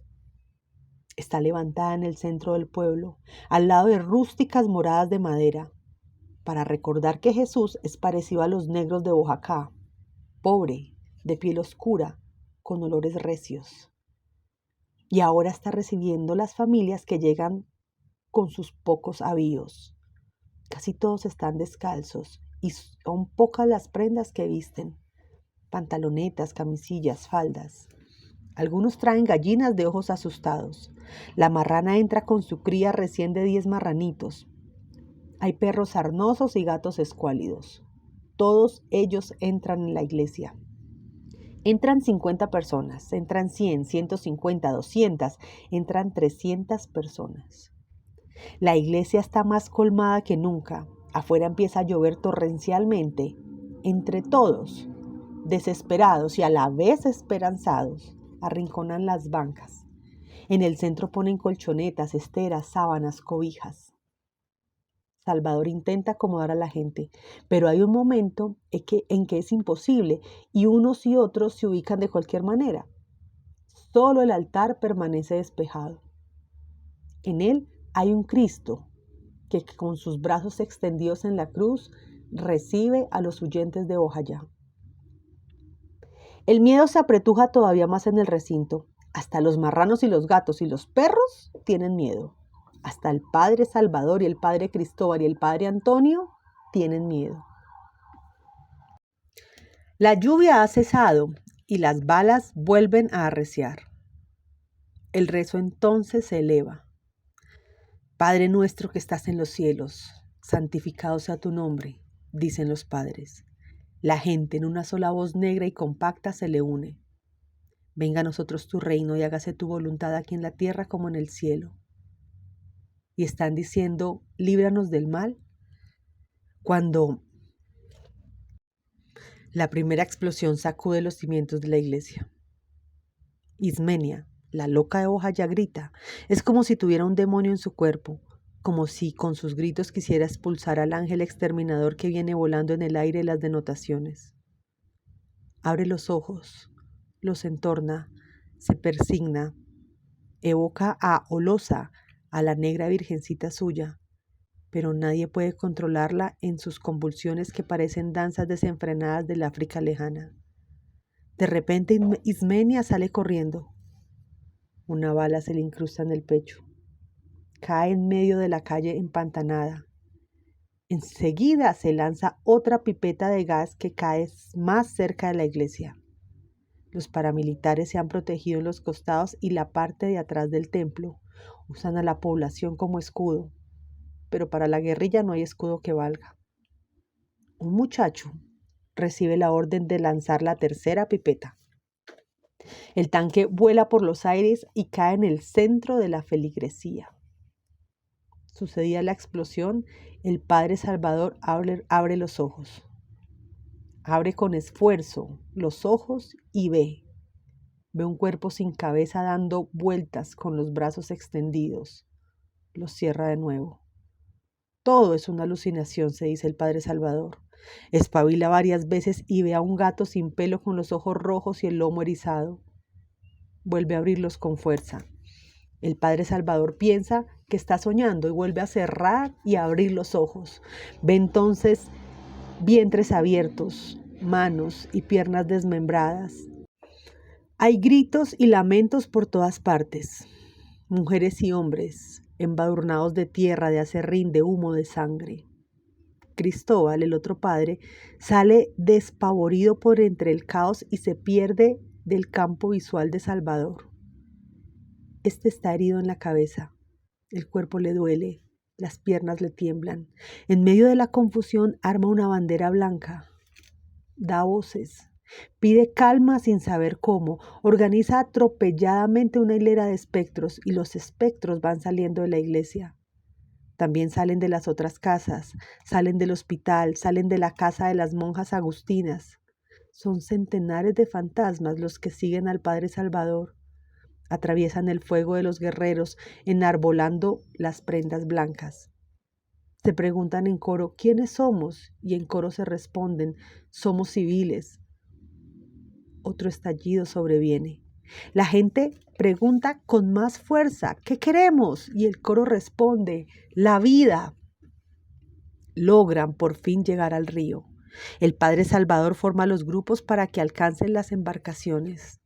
Está levantada en el centro del pueblo, al lado de rústicas moradas de madera, para recordar que Jesús es parecido a los negros de Oaxaca, pobre, de piel oscura, con olores recios. Y ahora está recibiendo las familias que llegan con sus pocos avíos. Casi todos están descalzos y son pocas las prendas que visten. Pantalonetas, camisillas, faldas. Algunos traen gallinas de ojos asustados. La marrana entra con su cría recién de 10 marranitos. Hay perros sarnosos y gatos escuálidos. Todos ellos entran en la iglesia. Entran 50 personas, entran 100, 150, 200, entran 300 personas. La iglesia está más colmada que nunca. Afuera empieza a llover torrencialmente. Entre todos, desesperados y a la vez esperanzados, arrinconan las bancas. En el centro ponen colchonetas, esteras, sábanas, cobijas. Salvador intenta acomodar a la gente, pero hay un momento en que es imposible y unos y otros se ubican de cualquier manera. Solo el altar permanece despejado. En él hay un Cristo que con sus brazos extendidos en la cruz recibe a los huyentes de Bojayá. El miedo se apretuja todavía más en el recinto. Hasta los marranos y los gatos y los perros tienen miedo. Hasta el padre Salvador y el padre Cristóbal y el padre Antonio tienen miedo. La lluvia ha cesado y las balas vuelven a arreciar. El rezo entonces se eleva. Padre nuestro que estás en los cielos, santificado sea tu nombre, dicen los padres. La gente en una sola voz negra y compacta se le une. Venga a nosotros tu reino y hágase tu voluntad aquí en la tierra como en el cielo. Y están diciendo, líbranos del mal, cuando la primera explosión sacude los cimientos de la iglesia. Ismenia, la loca de Bojayá, grita. Es como si tuviera un demonio en su cuerpo, como si con sus gritos quisiera expulsar al ángel exterminador que viene volando en el aire las denotaciones. Abre los ojos, los entorna, se persigna, evoca a Olosa, a la negra virgencita suya, pero nadie puede controlarla en sus convulsiones que parecen danzas desenfrenadas del África lejana. De repente Ismenia sale corriendo. Una bala se le incrusta en el pecho. Cae en medio de la calle empantanada. Enseguida se lanza otra pipeta de gas que cae más cerca de la iglesia. Los paramilitares se han protegido en los costados y la parte de atrás del templo. Usan a la población como escudo, pero para la guerrilla no hay escudo que valga. Un muchacho recibe la orden de lanzar la tercera pipeta. El tanque vuela por los aires y cae en el centro de la feligresía. Sucedida la explosión, el Padre Salvador abre los ojos. Abre con esfuerzo los ojos y ve. Ve un cuerpo sin cabeza dando vueltas con los brazos extendidos. Los cierra de nuevo. Todo es una alucinación, se dice el Padre Salvador. Espabila varias veces y ve a un gato sin pelo con los ojos rojos y el lomo erizado. Vuelve a abrirlos con fuerza. El Padre Salvador piensa que está soñando y vuelve a cerrar y a abrir los ojos. Ve entonces vientres abiertos, manos y piernas desmembradas. Hay gritos y lamentos por todas partes. Mujeres y hombres, embadurnados de tierra, de acerrín, de humo, de sangre. Cristóbal, el otro padre, sale despavorido por entre el caos y se pierde del campo visual de Salvador. Este está herido en la cabeza, el cuerpo le duele, las piernas le tiemblan. En medio de la confusión arma una bandera blanca, da voces, pide calma sin saber cómo, organiza atropelladamente una hilera de espectros y los espectros van saliendo de la iglesia. También salen de las otras casas, salen del hospital, salen de la casa de las monjas agustinas. Son centenares de fantasmas los que siguen al Padre Salvador. Atraviesan el fuego de los guerreros, enarbolando las prendas blancas. Se preguntan en coro, ¿quiénes somos? Y en coro se responden, somos civiles. Otro estallido sobreviene. La gente pregunta con más fuerza, ¿qué queremos? Y el coro responde, la vida. Logran por fin llegar al río. El Padre Salvador forma los grupos para que alcancen las embarcaciones.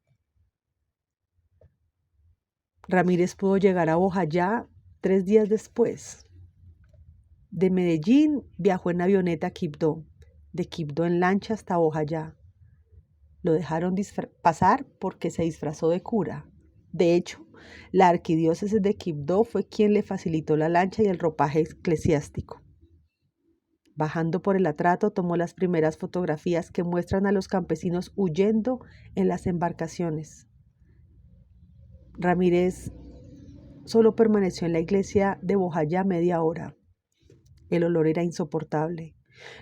Ramírez pudo llegar a Bojayá 3 días después. De Medellín viajó en avioneta a Quibdó, de Quibdó en lancha hasta Bojayá. Lo dejaron pasar porque se disfrazó de cura. De hecho, la arquidiócesis de Quibdó fue quien le facilitó la lancha y el ropaje eclesiástico. Bajando por el atrato, tomó las primeras fotografías que muestran a los campesinos huyendo en las embarcaciones. Ramírez solo permaneció en la iglesia de Bojayá media hora. El olor era insoportable.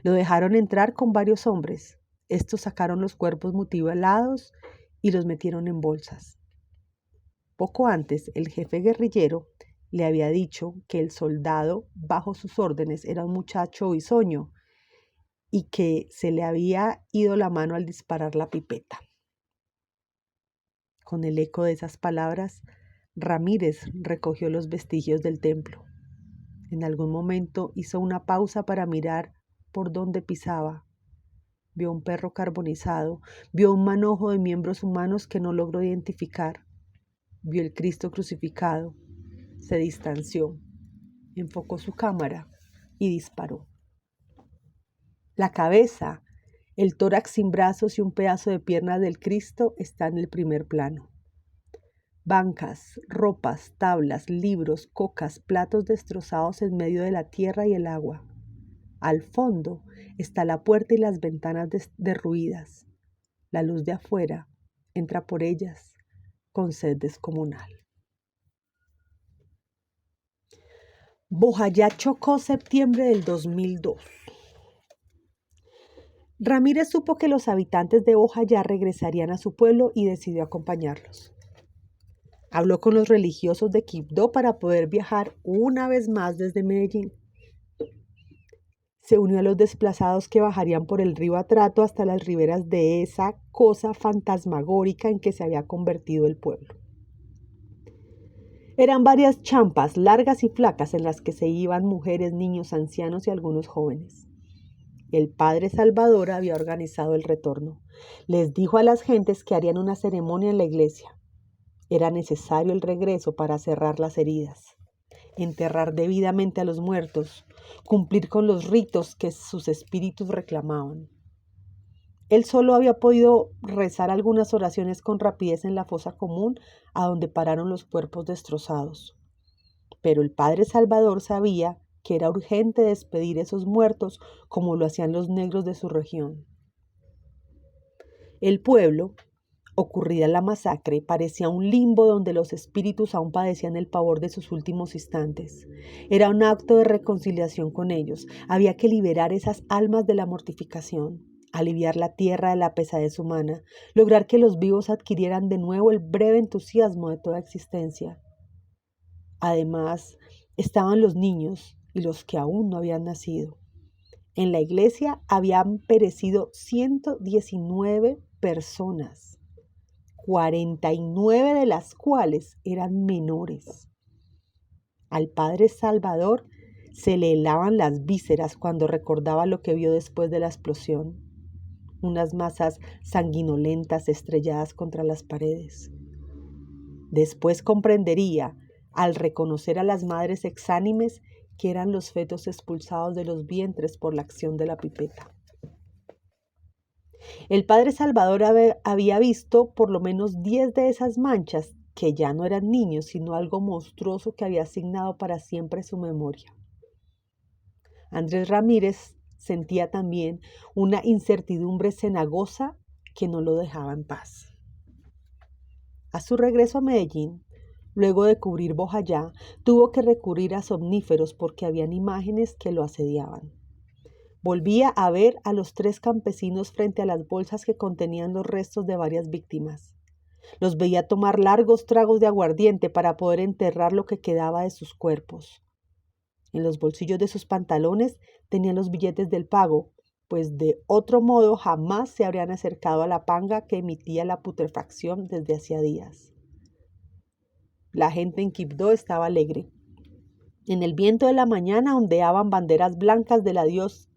Lo dejaron entrar con varios hombres. Estos sacaron los cuerpos mutilados y los metieron en bolsas. Poco antes, el jefe guerrillero le había dicho que el soldado bajo sus órdenes era un muchacho bisoño y que se le había ido la mano al disparar la pipeta. Con el eco de esas palabras, Ramírez recogió los vestigios del templo. En algún momento hizo una pausa para mirar por dónde pisaba. Vio un perro carbonizado, vio un manojo de miembros humanos que no logró identificar. Vio el Cristo crucificado, se distanció, enfocó su cámara y disparó. La cabeza, el tórax sin brazos y un pedazo de pierna del Cristo está en el primer plano. Bancas, ropas, tablas, libros, cocas, platos destrozados en medio de la tierra y el agua. Al fondo está la puerta y las ventanas derruidas. La luz de afuera entra por ellas con sed descomunal. Bojayá, Chocó, septiembre del 2002. Ramírez supo que los habitantes de Bojayá regresarían a su pueblo y decidió acompañarlos. Habló con los religiosos de Quibdó para poder viajar una vez más desde Medellín. Se unió a los desplazados que bajarían por el río Atrato hasta las riberas de esa cosa fantasmagórica en que se había convertido el pueblo. Eran varias champas largas y flacas en las que se iban mujeres, niños, ancianos y algunos jóvenes. El Padre Salvador había organizado el retorno. Les dijo a las gentes que harían una ceremonia en la iglesia. Era necesario el regreso para cerrar las heridas, enterrar debidamente a los muertos, cumplir con los ritos que sus espíritus reclamaban. Él solo había podido rezar algunas oraciones con rapidez en la fosa común a donde pararon los cuerpos destrozados. Pero el Padre Salvador sabía que era urgente despedir esos muertos como lo hacían los negros de su región. El pueblo, ocurrida la masacre, parecía un limbo donde los espíritus aún padecían el pavor de sus últimos instantes. Era un acto de reconciliación con ellos. Había que liberar esas almas de la mortificación, aliviar la tierra de la pesadez humana, lograr que los vivos adquirieran de nuevo el breve entusiasmo de toda existencia. Además, estaban los niños y los que aún no habían nacido. En la iglesia habían perecido 119 personas, 49 de las cuales eran menores. Al Padre Salvador se le helaban las vísceras cuando recordaba lo que vio después de la explosión, unas masas sanguinolentas estrelladas contra las paredes. Después comprendería, al reconocer a las madres exánimes, que eran los fetos expulsados de los vientres por la acción de la pipeta. El Padre Salvador había visto por lo menos 10 de esas manchas, que ya no eran niños, sino algo monstruoso que había asignado para siempre su memoria. Andrés Ramírez sentía también una incertidumbre cenagosa que no lo dejaba en paz. A su regreso a Medellín, luego de cubrir Bojayá, tuvo que recurrir a somníferos porque habían imágenes que lo asediaban. Volvía a ver a los 3 campesinos frente a las bolsas que contenían los restos de varias víctimas. Los veía tomar largos tragos de aguardiente para poder enterrar lo que quedaba de sus cuerpos. En los bolsillos de sus pantalones tenían los billetes del pago, pues de otro modo jamás se habrían acercado a la panga que emitía la putrefacción desde hacía días. La gente en Quibdó estaba alegre. En el viento de la mañana ondeaban banderas blancas de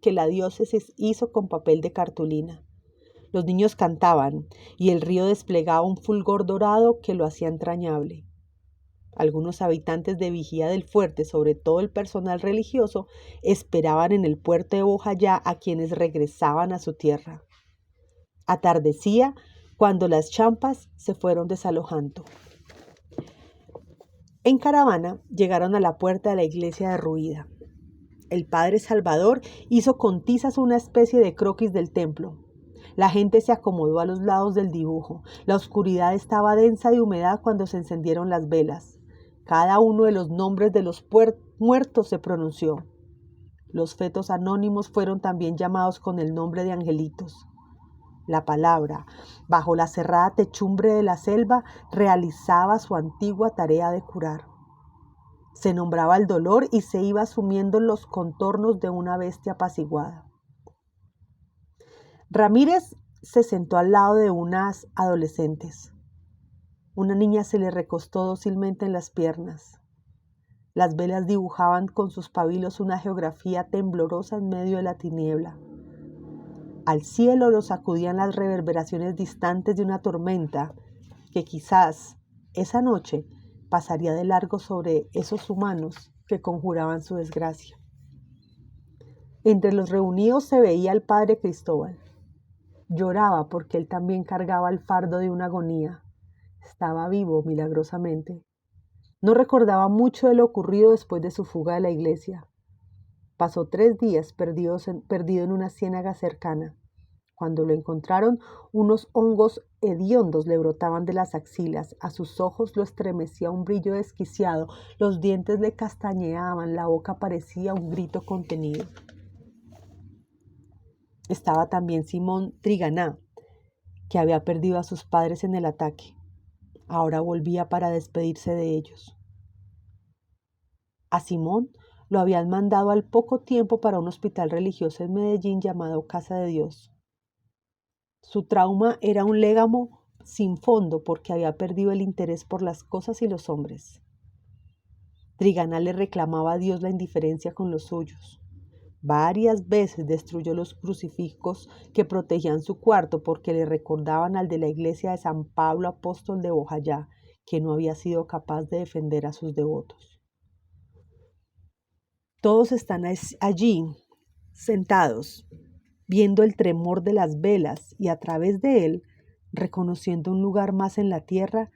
que la diócesis hizo con papel de cartulina. Los niños cantaban y el río desplegaba un fulgor dorado que lo hacía entrañable. Algunos habitantes de Vigía del Fuerte, sobre todo el personal religioso, esperaban en el puerto de Bojayá a quienes regresaban a su tierra. Atardecía cuando las champas se fueron desalojando. En caravana llegaron a la puerta de la iglesia derruida. El Padre Salvador hizo con tizas una especie de croquis del templo. La gente se acomodó a los lados del dibujo. La oscuridad estaba densa de humedad cuando se encendieron las velas. Cada uno de los nombres de los muertos se pronunció. Los fetos anónimos fueron también llamados con el nombre de angelitos. La palabra, bajo la cerrada techumbre de la selva, realizaba su antigua tarea de curar. Se nombraba el dolor y se iba asumiendo los contornos de una bestia apaciguada. Ramírez se sentó al lado de unas adolescentes. Una niña se le recostó dócilmente en las piernas. Las velas dibujaban con sus pabilos una geografía temblorosa en medio de la tiniebla. Al cielo lo sacudían las reverberaciones distantes de una tormenta que quizás esa noche pasaría de largo sobre esos humanos que conjuraban su desgracia. Entre los reunidos se veía al padre Cristóbal. Lloraba porque él también cargaba el fardo de una agonía. Estaba vivo milagrosamente. No recordaba mucho de lo ocurrido después de su fuga de la iglesia. Pasó 3 días perdido en una ciénaga cercana. Cuando lo encontraron, unos hongos hediondos le brotaban de las axilas, a sus ojos lo estremecía un brillo desquiciado, los dientes le castañeaban, la boca parecía un grito contenido. Estaba también Simón Triganá, que había perdido a sus padres en el ataque. Ahora volvía para despedirse de ellos. A Simón lo habían mandado al poco tiempo para un hospital religioso en Medellín llamado Casa de Dios. Su trauma era un légamo sin fondo porque había perdido el interés por las cosas y los hombres. Triganá le reclamaba a Dios la indiferencia con los suyos. Varias veces destruyó los crucifijos que protegían su cuarto porque le recordaban al de la iglesia de San Pablo Apóstol de Bojayá, que no había sido capaz de defender a sus devotos. Todos están allí, sentados, viendo el tremor de las velas y a través de él, reconociendo un lugar más en la tierra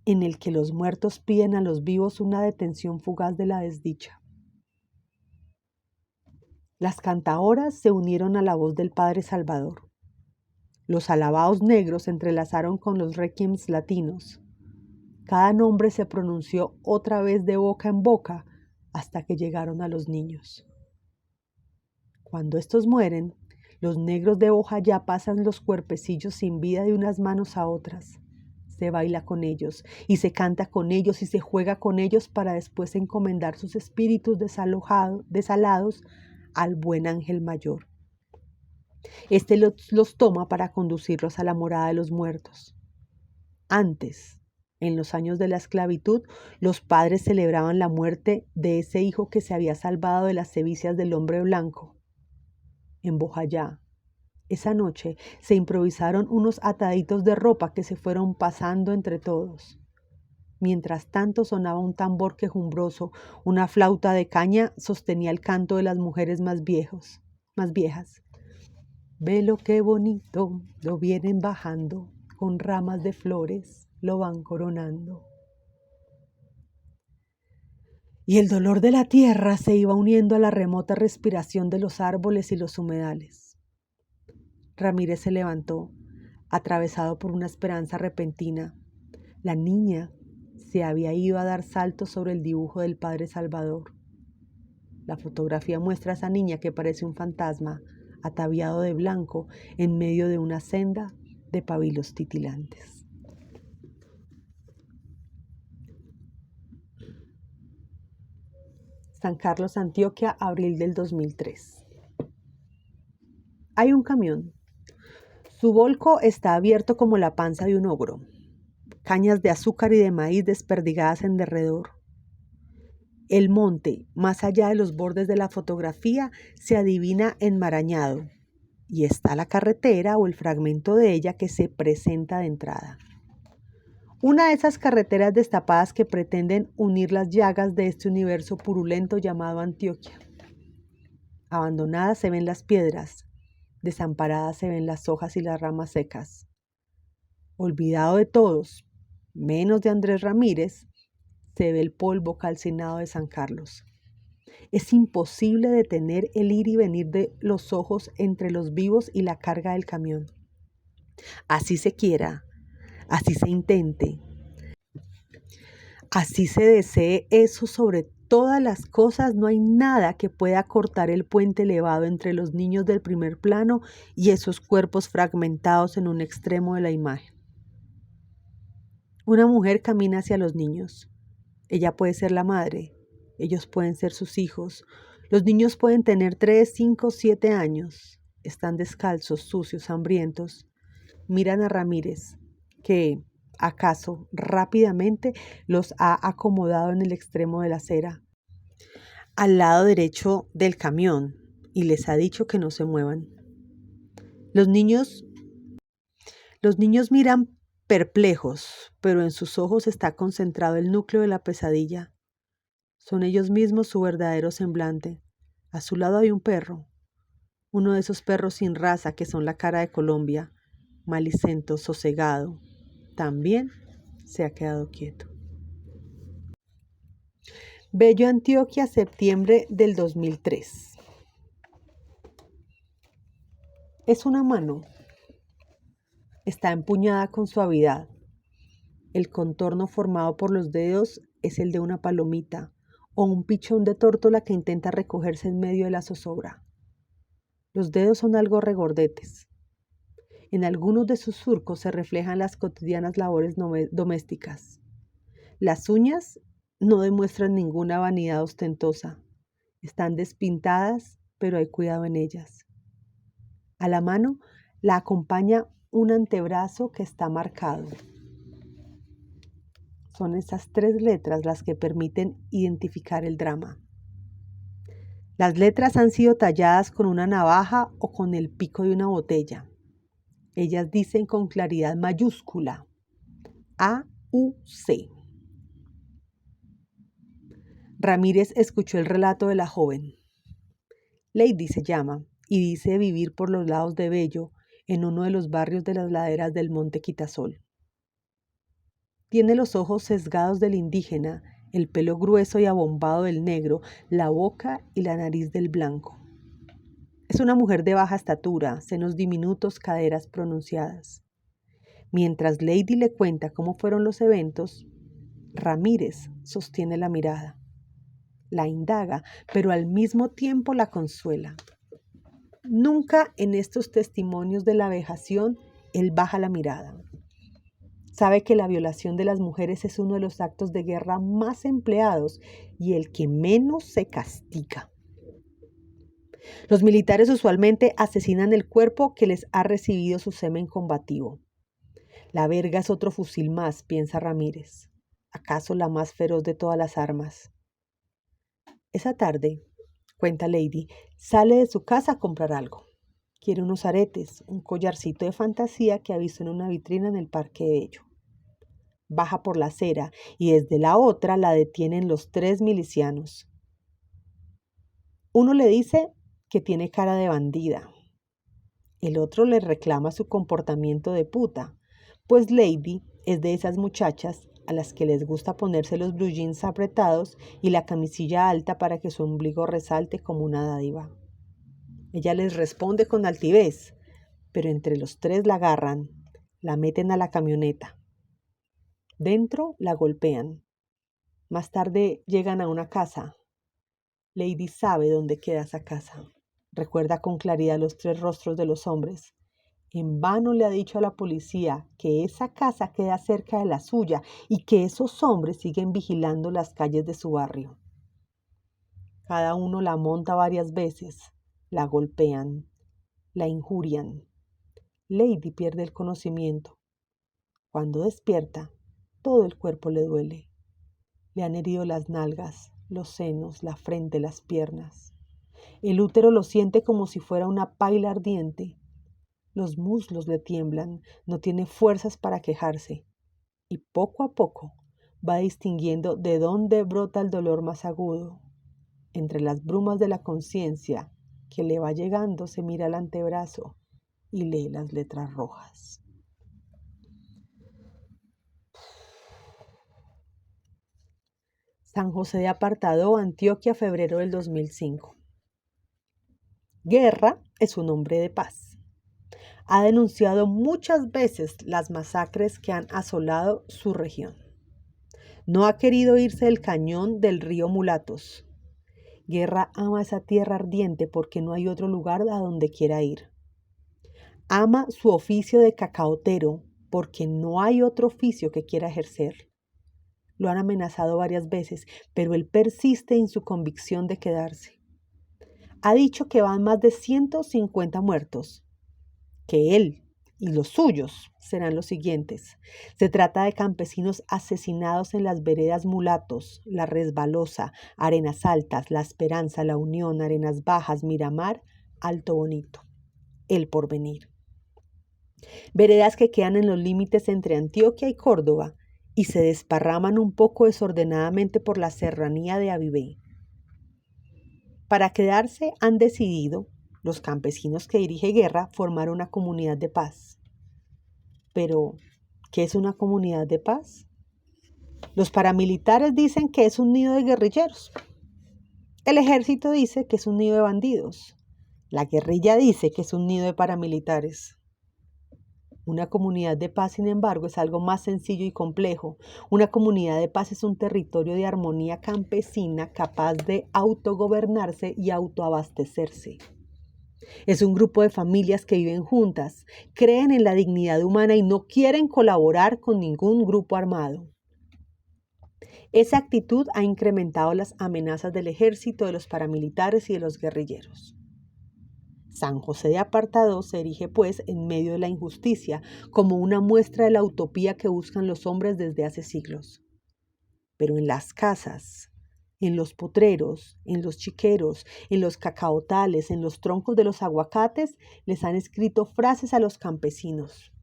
en el que los muertos piden a los vivos una detención fugaz de la desdicha. Las cantaoras se unieron a la voz del Padre Salvador. Los alabados negros se entrelazaron con los requiems latinos. Cada nombre se pronunció otra vez de boca en boca hasta que llegaron a los niños. Cuando estos mueren, los negros de hoja ya pasan los cuerpecillos sin vida de unas manos a otras. Se baila con ellos y se canta con ellos y se juega con ellos para después encomendar sus espíritus desalados al buen ángel mayor. Este los toma para conducirlos a la morada de los muertos. Antes, en los años de la esclavitud, los padres celebraban la muerte de ese hijo que se había salvado de las sevicias del hombre blanco. En Bojayá, esa noche se improvisaron unos ataditos de ropa que se fueron pasando entre todos. Mientras tanto sonaba un tambor quejumbroso, una flauta de caña sostenía el canto de las mujeres más viejas. Velo qué bonito, lo vienen bajando, con ramas de flores lo van coronando. Y el dolor de la tierra se iba uniendo a la remota respiración de los árboles y los humedales. Ramírez se levantó, atravesado por una esperanza repentina. La niña se había ido a dar saltos sobre el dibujo del Padre Salvador. La fotografía muestra a esa niña que parece un fantasma, ataviado de blanco, en medio de una senda de pabilos titilantes. San Carlos, Antioquia, abril del 2003. Hay un camión. Su volco está abierto como la panza de un ogro. Cañas de azúcar y de maíz desperdigadas en derredor. El monte, más allá de los bordes de la fotografía, se adivina enmarañado y está la carretera o el fragmento de ella que se presenta de entrada. Una de esas carreteras destapadas que pretenden unir las llagas de este universo purulento llamado Antioquia. Abandonadas se ven las piedras, desamparadas se ven las hojas y las ramas secas. Olvidado de todos, menos de Andrés Ramírez, se ve el polvo calcinado de San Carlos. Es imposible detener el ir y venir de los ojos entre los vivos y la carga del camión. Así se quiera, así se intente, así se desee eso sobre todas las cosas, no hay nada que pueda cortar el puente elevado entre los niños del primer plano y esos cuerpos fragmentados en un extremo de la imagen. Una mujer camina hacia los niños. Ella puede ser la madre, ellos pueden ser sus hijos. Los niños pueden tener 3, 5, 7 años. Están descalzos, sucios, hambrientos. Miran a Ramírez, que, acaso, rápidamente los ha acomodado en el extremo de la acera, al lado derecho del camión, y les ha dicho que no se muevan. Los niños miran perplejos, pero en sus ojos está concentrado el núcleo de la pesadilla. Son ellos mismos su verdadero semblante. A su lado hay un perro, uno de esos perros sin raza que son la cara de Colombia, malicento, sosegado. También se ha quedado quieto. Bello, Antioquia, septiembre del 2003. Es una mano. Está empuñada con suavidad. El contorno formado por los dedos es el de una palomita o un pichón de tórtola que intenta recogerse en medio de la zozobra. Los dedos son algo regordetes. En algunos de sus surcos se reflejan las cotidianas labores domésticas. Las uñas no demuestran ninguna vanidad ostentosa. Están despintadas, pero hay cuidado en ellas. A la mano la acompaña un antebrazo que está marcado. Son esas 3 letras las que permiten identificar el drama. Las letras han sido talladas con una navaja o con el pico de una botella. Ellas dicen con claridad mayúscula: A UC. Ramírez escuchó el relato de la joven. Lady se llama y dice vivir por los lados de Bello, en uno de los barrios de las laderas del monte Quitasol. Tiene los ojos sesgados del indígena, el pelo grueso y abombado del negro, la boca y la nariz del blanco. Es una mujer de baja estatura, senos diminutos, caderas pronunciadas. Mientras Lady le cuenta cómo fueron los eventos, Ramírez sostiene la mirada. La indaga, pero al mismo tiempo la consuela. Nunca en estos testimonios de la vejación él baja la mirada. Sabe que la violación de las mujeres es uno de los actos de guerra más empleados y el que menos se castiga. Los militares usualmente asesinan el cuerpo que les ha recibido su semen combativo. La verga es otro fusil más, piensa Ramírez. ¿Acaso la más feroz de todas las armas? Esa tarde, cuenta Lady, sale de su casa a comprar algo. Quiere unos aretes, un collarcito de fantasía que ha visto en una vitrina en el Parque Bello. Baja por la acera y desde la otra la detienen los 3 milicianos. Uno le dice que tiene cara de bandida. El otro le reclama su comportamiento de puta, pues Lady es de esas muchachas a las que les gusta ponerse los blue jeans apretados y la camisilla alta para que su ombligo resalte como una dádiva. Ella les responde con altivez, pero entre los 3 la agarran, la meten a la camioneta. Dentro la golpean. Más tarde llegan a una casa. Lady sabe dónde queda esa casa. Recuerda con claridad los 3 rostros de los hombres. En vano le ha dicho a la policía que esa casa queda cerca de la suya y que esos hombres siguen vigilando las calles de su barrio. Cada uno la monta varias veces, la golpean, la injurian. Lady pierde el conocimiento. Cuando despierta, todo el cuerpo le duele. Le han herido las nalgas, los senos, la frente, las piernas. El útero lo siente como si fuera una paila ardiente. Los muslos le tiemblan, no tiene fuerzas para quejarse. Y poco a poco va distinguiendo de dónde brota el dolor más agudo. Entre las brumas de la conciencia que le va llegando se mira el antebrazo y lee las letras rojas. San José de Apartadó, Antioquia, febrero del 2005. Guerra es un hombre de paz. Ha denunciado muchas veces las masacres que han asolado su región. No ha querido irse del cañón del río Mulatos. Guerra ama esa tierra ardiente porque no hay otro lugar a donde quiera ir. Ama su oficio de cacaotero porque no hay otro oficio que quiera ejercer. Lo han amenazado varias veces, pero él persiste en su convicción de quedarse. Ha dicho que van más de 150 muertos, que él y los suyos serán los siguientes. Se trata de campesinos asesinados en las veredas Mulatos, La Resbalosa, Arenas Altas, La Esperanza, La Unión, Arenas Bajas, Miramar, Alto Bonito, El Porvenir. Veredas que quedan en los límites entre Antioquia y Córdoba y se desparraman un poco desordenadamente por la serranía de Avivé. Para quedarse han decidido los campesinos que dirige Guerra formar una comunidad de paz. Pero, ¿qué es una comunidad de paz? Los paramilitares dicen que es un nido de guerrilleros. El ejército dice que es un nido de bandidos. La guerrilla dice que es un nido de paramilitares. Una comunidad de paz, sin embargo, es algo más sencillo y complejo. Una comunidad de paz es un territorio de armonía campesina capaz de autogobernarse y autoabastecerse. Es un grupo de familias que viven juntas, creen en la dignidad humana y no quieren colaborar con ningún grupo armado. Esa actitud ha incrementado las amenazas del ejército, de los paramilitares y de los guerrilleros. San José de Apartadó se erige, pues, en medio de la injusticia, como una muestra de la utopía que buscan los hombres desde hace siglos. Pero en las casas, en los potreros, en los chiqueros, en los cacaotales, en los troncos de los aguacates, les han escrito frases a los campesinos.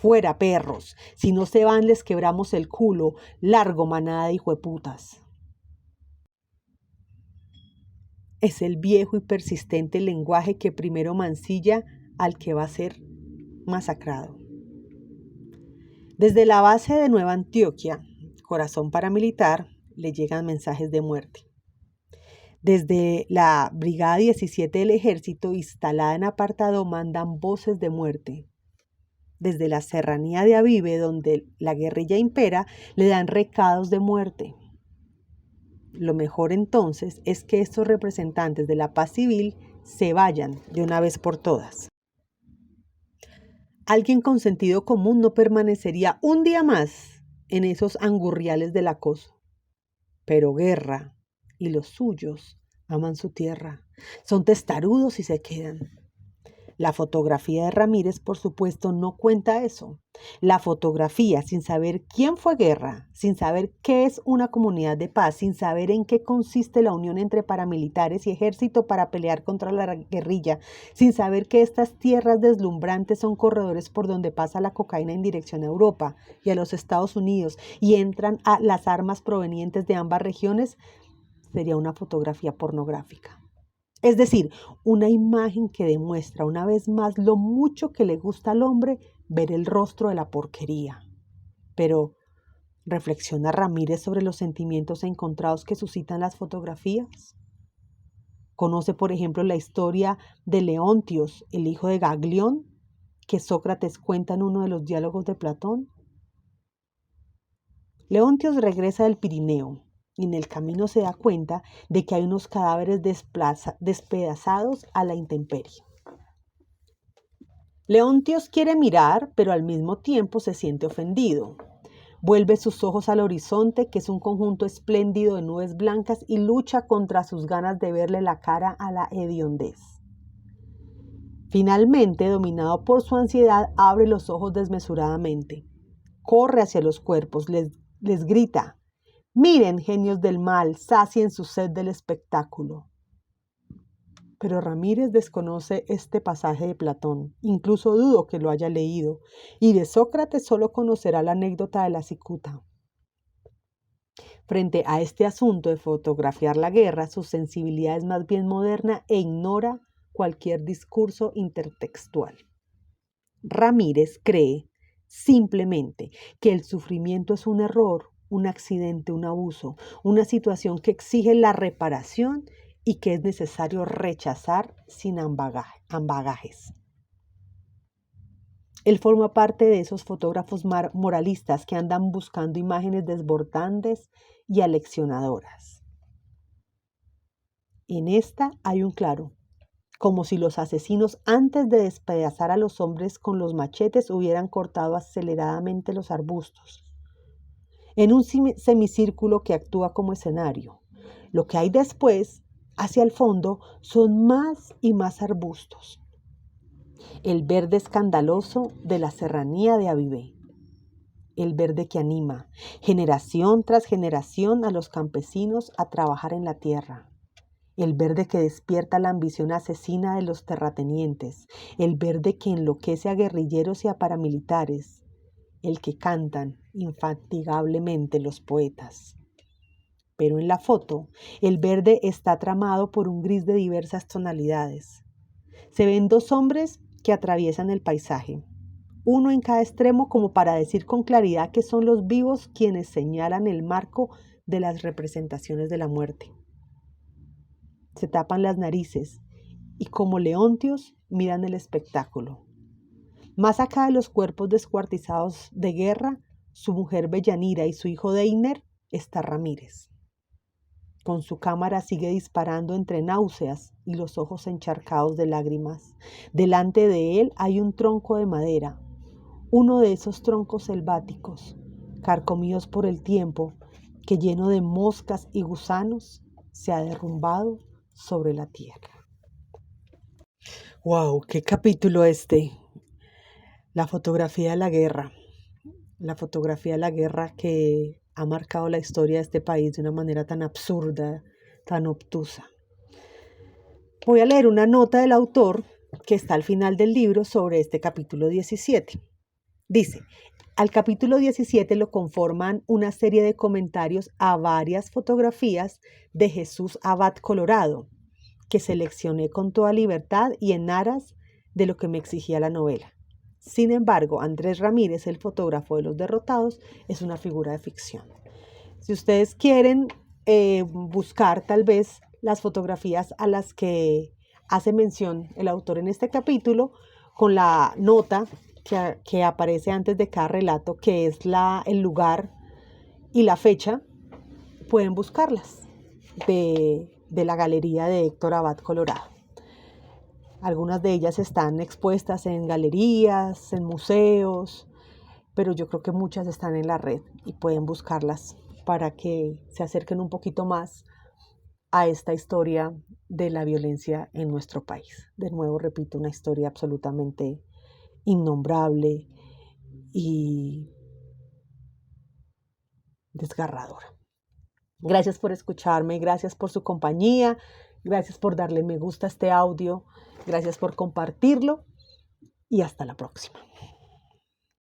Fuera, perros. Si no se van, les quebramos el culo. Largo, manada de hijueputas. Es el viejo y persistente lenguaje que primero mancilla al que va a ser masacrado. Desde la base de Nueva Antioquia, corazón paramilitar, le llegan mensajes de muerte. Desde la Brigada 17 del Ejército, instalada en Apartado, mandan voces de muerte. Desde la serranía de Avive, donde la guerrilla impera, le dan recados de muerte. Lo mejor entonces es que estos representantes de la paz civil se vayan de una vez por todas. Alguien con sentido común no permanecería un día más en esos angurriales del acoso. Pero Guerra y los suyos aman su tierra, son testarudos y se quedan. La fotografía de Ramírez, por supuesto, no cuenta eso. La fotografía, sin saber quién fue Guerra, sin saber qué es una comunidad de paz, sin saber en qué consiste la unión entre paramilitares y ejército para pelear contra la guerrilla, sin saber que estas tierras deslumbrantes son corredores por donde pasa la cocaína en dirección a Europa y a los Estados Unidos y entran a las armas provenientes de ambas regiones, sería una fotografía pornográfica. Es decir, una imagen que demuestra una vez más lo mucho que le gusta al hombre ver el rostro de la porquería. Pero, ¿reflexiona Ramírez sobre los sentimientos encontrados que suscitan las fotografías? ¿Conoce, por ejemplo, la historia de Leontios, el hijo de Gaglión, que Sócrates cuenta en uno de los diálogos de Platón? Leontios regresa del Pirineo y en el camino se da cuenta de que hay unos cadáveres despedazados a la intemperie. Leontios quiere mirar, pero al mismo tiempo se siente ofendido. Vuelve sus ojos al horizonte, que es un conjunto espléndido de nubes blancas, y lucha contra sus ganas de verle la cara a la hediondez. Finalmente, dominado por su ansiedad, abre los ojos desmesuradamente. Corre hacia los cuerpos, les grita: «Miren, genios del mal, sacien su sed del espectáculo». Pero Ramírez desconoce este pasaje de Platón, incluso dudo que lo haya leído, y de Sócrates solo conocerá la anécdota de la cicuta. Frente a este asunto de fotografiar la guerra, su sensibilidad es más bien moderna e ignora cualquier discurso intertextual. Ramírez cree simplemente que el sufrimiento es un error, un accidente, un abuso, una situación que exige la reparación y que es necesario rechazar sin ambagajes. Él forma parte de esos fotógrafos moralistas que andan buscando imágenes desbordantes y aleccionadoras. En esta hay un claro, como si los asesinos antes de despedazar a los hombres con los machetes hubieran cortado aceleradamente los arbustos, en un semicírculo que actúa como escenario. Lo que hay después, hacia el fondo, son más y más arbustos. El verde escandaloso de la serranía de Avivé. El verde que anima, generación tras generación, a los campesinos a trabajar en la tierra. El verde que despierta la ambición asesina de los terratenientes. El verde que enloquece a guerrilleros y a paramilitares. El que cantan infatigablemente los poetas. Pero en la foto, el verde está tramado por un gris de diversas tonalidades. Se ven dos hombres que atraviesan el paisaje, uno en cada extremo, como para decir con claridad que son los vivos quienes señalan el marco de las representaciones de la muerte. Se tapan las narices y, como Leontios, miran el espectáculo. Más acá de los cuerpos descuartizados de guerra, su mujer Bellanira y su hijo Deiner, está Ramírez. Con su cámara sigue disparando entre náuseas y los ojos encharcados de lágrimas. Delante de él hay un tronco de madera, uno de esos troncos selváticos, carcomidos por el tiempo, que lleno de moscas y gusanos se ha derrumbado sobre la tierra. ¡Wow! ¡Qué capítulo este! La fotografía de la guerra. La fotografía de la guerra que ha marcado la historia de este país de una manera tan absurda, tan obtusa. Voy a leer una nota del autor que está al final del libro sobre este capítulo 17. Dice, al capítulo 17 lo conforman una serie de comentarios a varias fotografías de Jesús Abad Colorado, que seleccioné con toda libertad y en aras de lo que me exigía la novela. Sin embargo, Andrés Ramírez, el fotógrafo de los derrotados, es una figura de ficción. Si ustedes quieren buscar tal vez las fotografías a las que hace mención el autor en este capítulo, con la nota que aparece antes de cada relato, que es el lugar y la fecha, pueden buscarlas de la galería de Héctor Abad Colorado. Algunas de ellas están expuestas en galerías, en museos, pero yo creo que muchas están en la red y pueden buscarlas para que se acerquen un poquito más a esta historia de la violencia en nuestro país. De nuevo, repito, una historia absolutamente innombrable y desgarradora. Gracias por escucharme, gracias por su compañía, gracias por darle me gusta a este audio, gracias por compartirlo y hasta la próxima.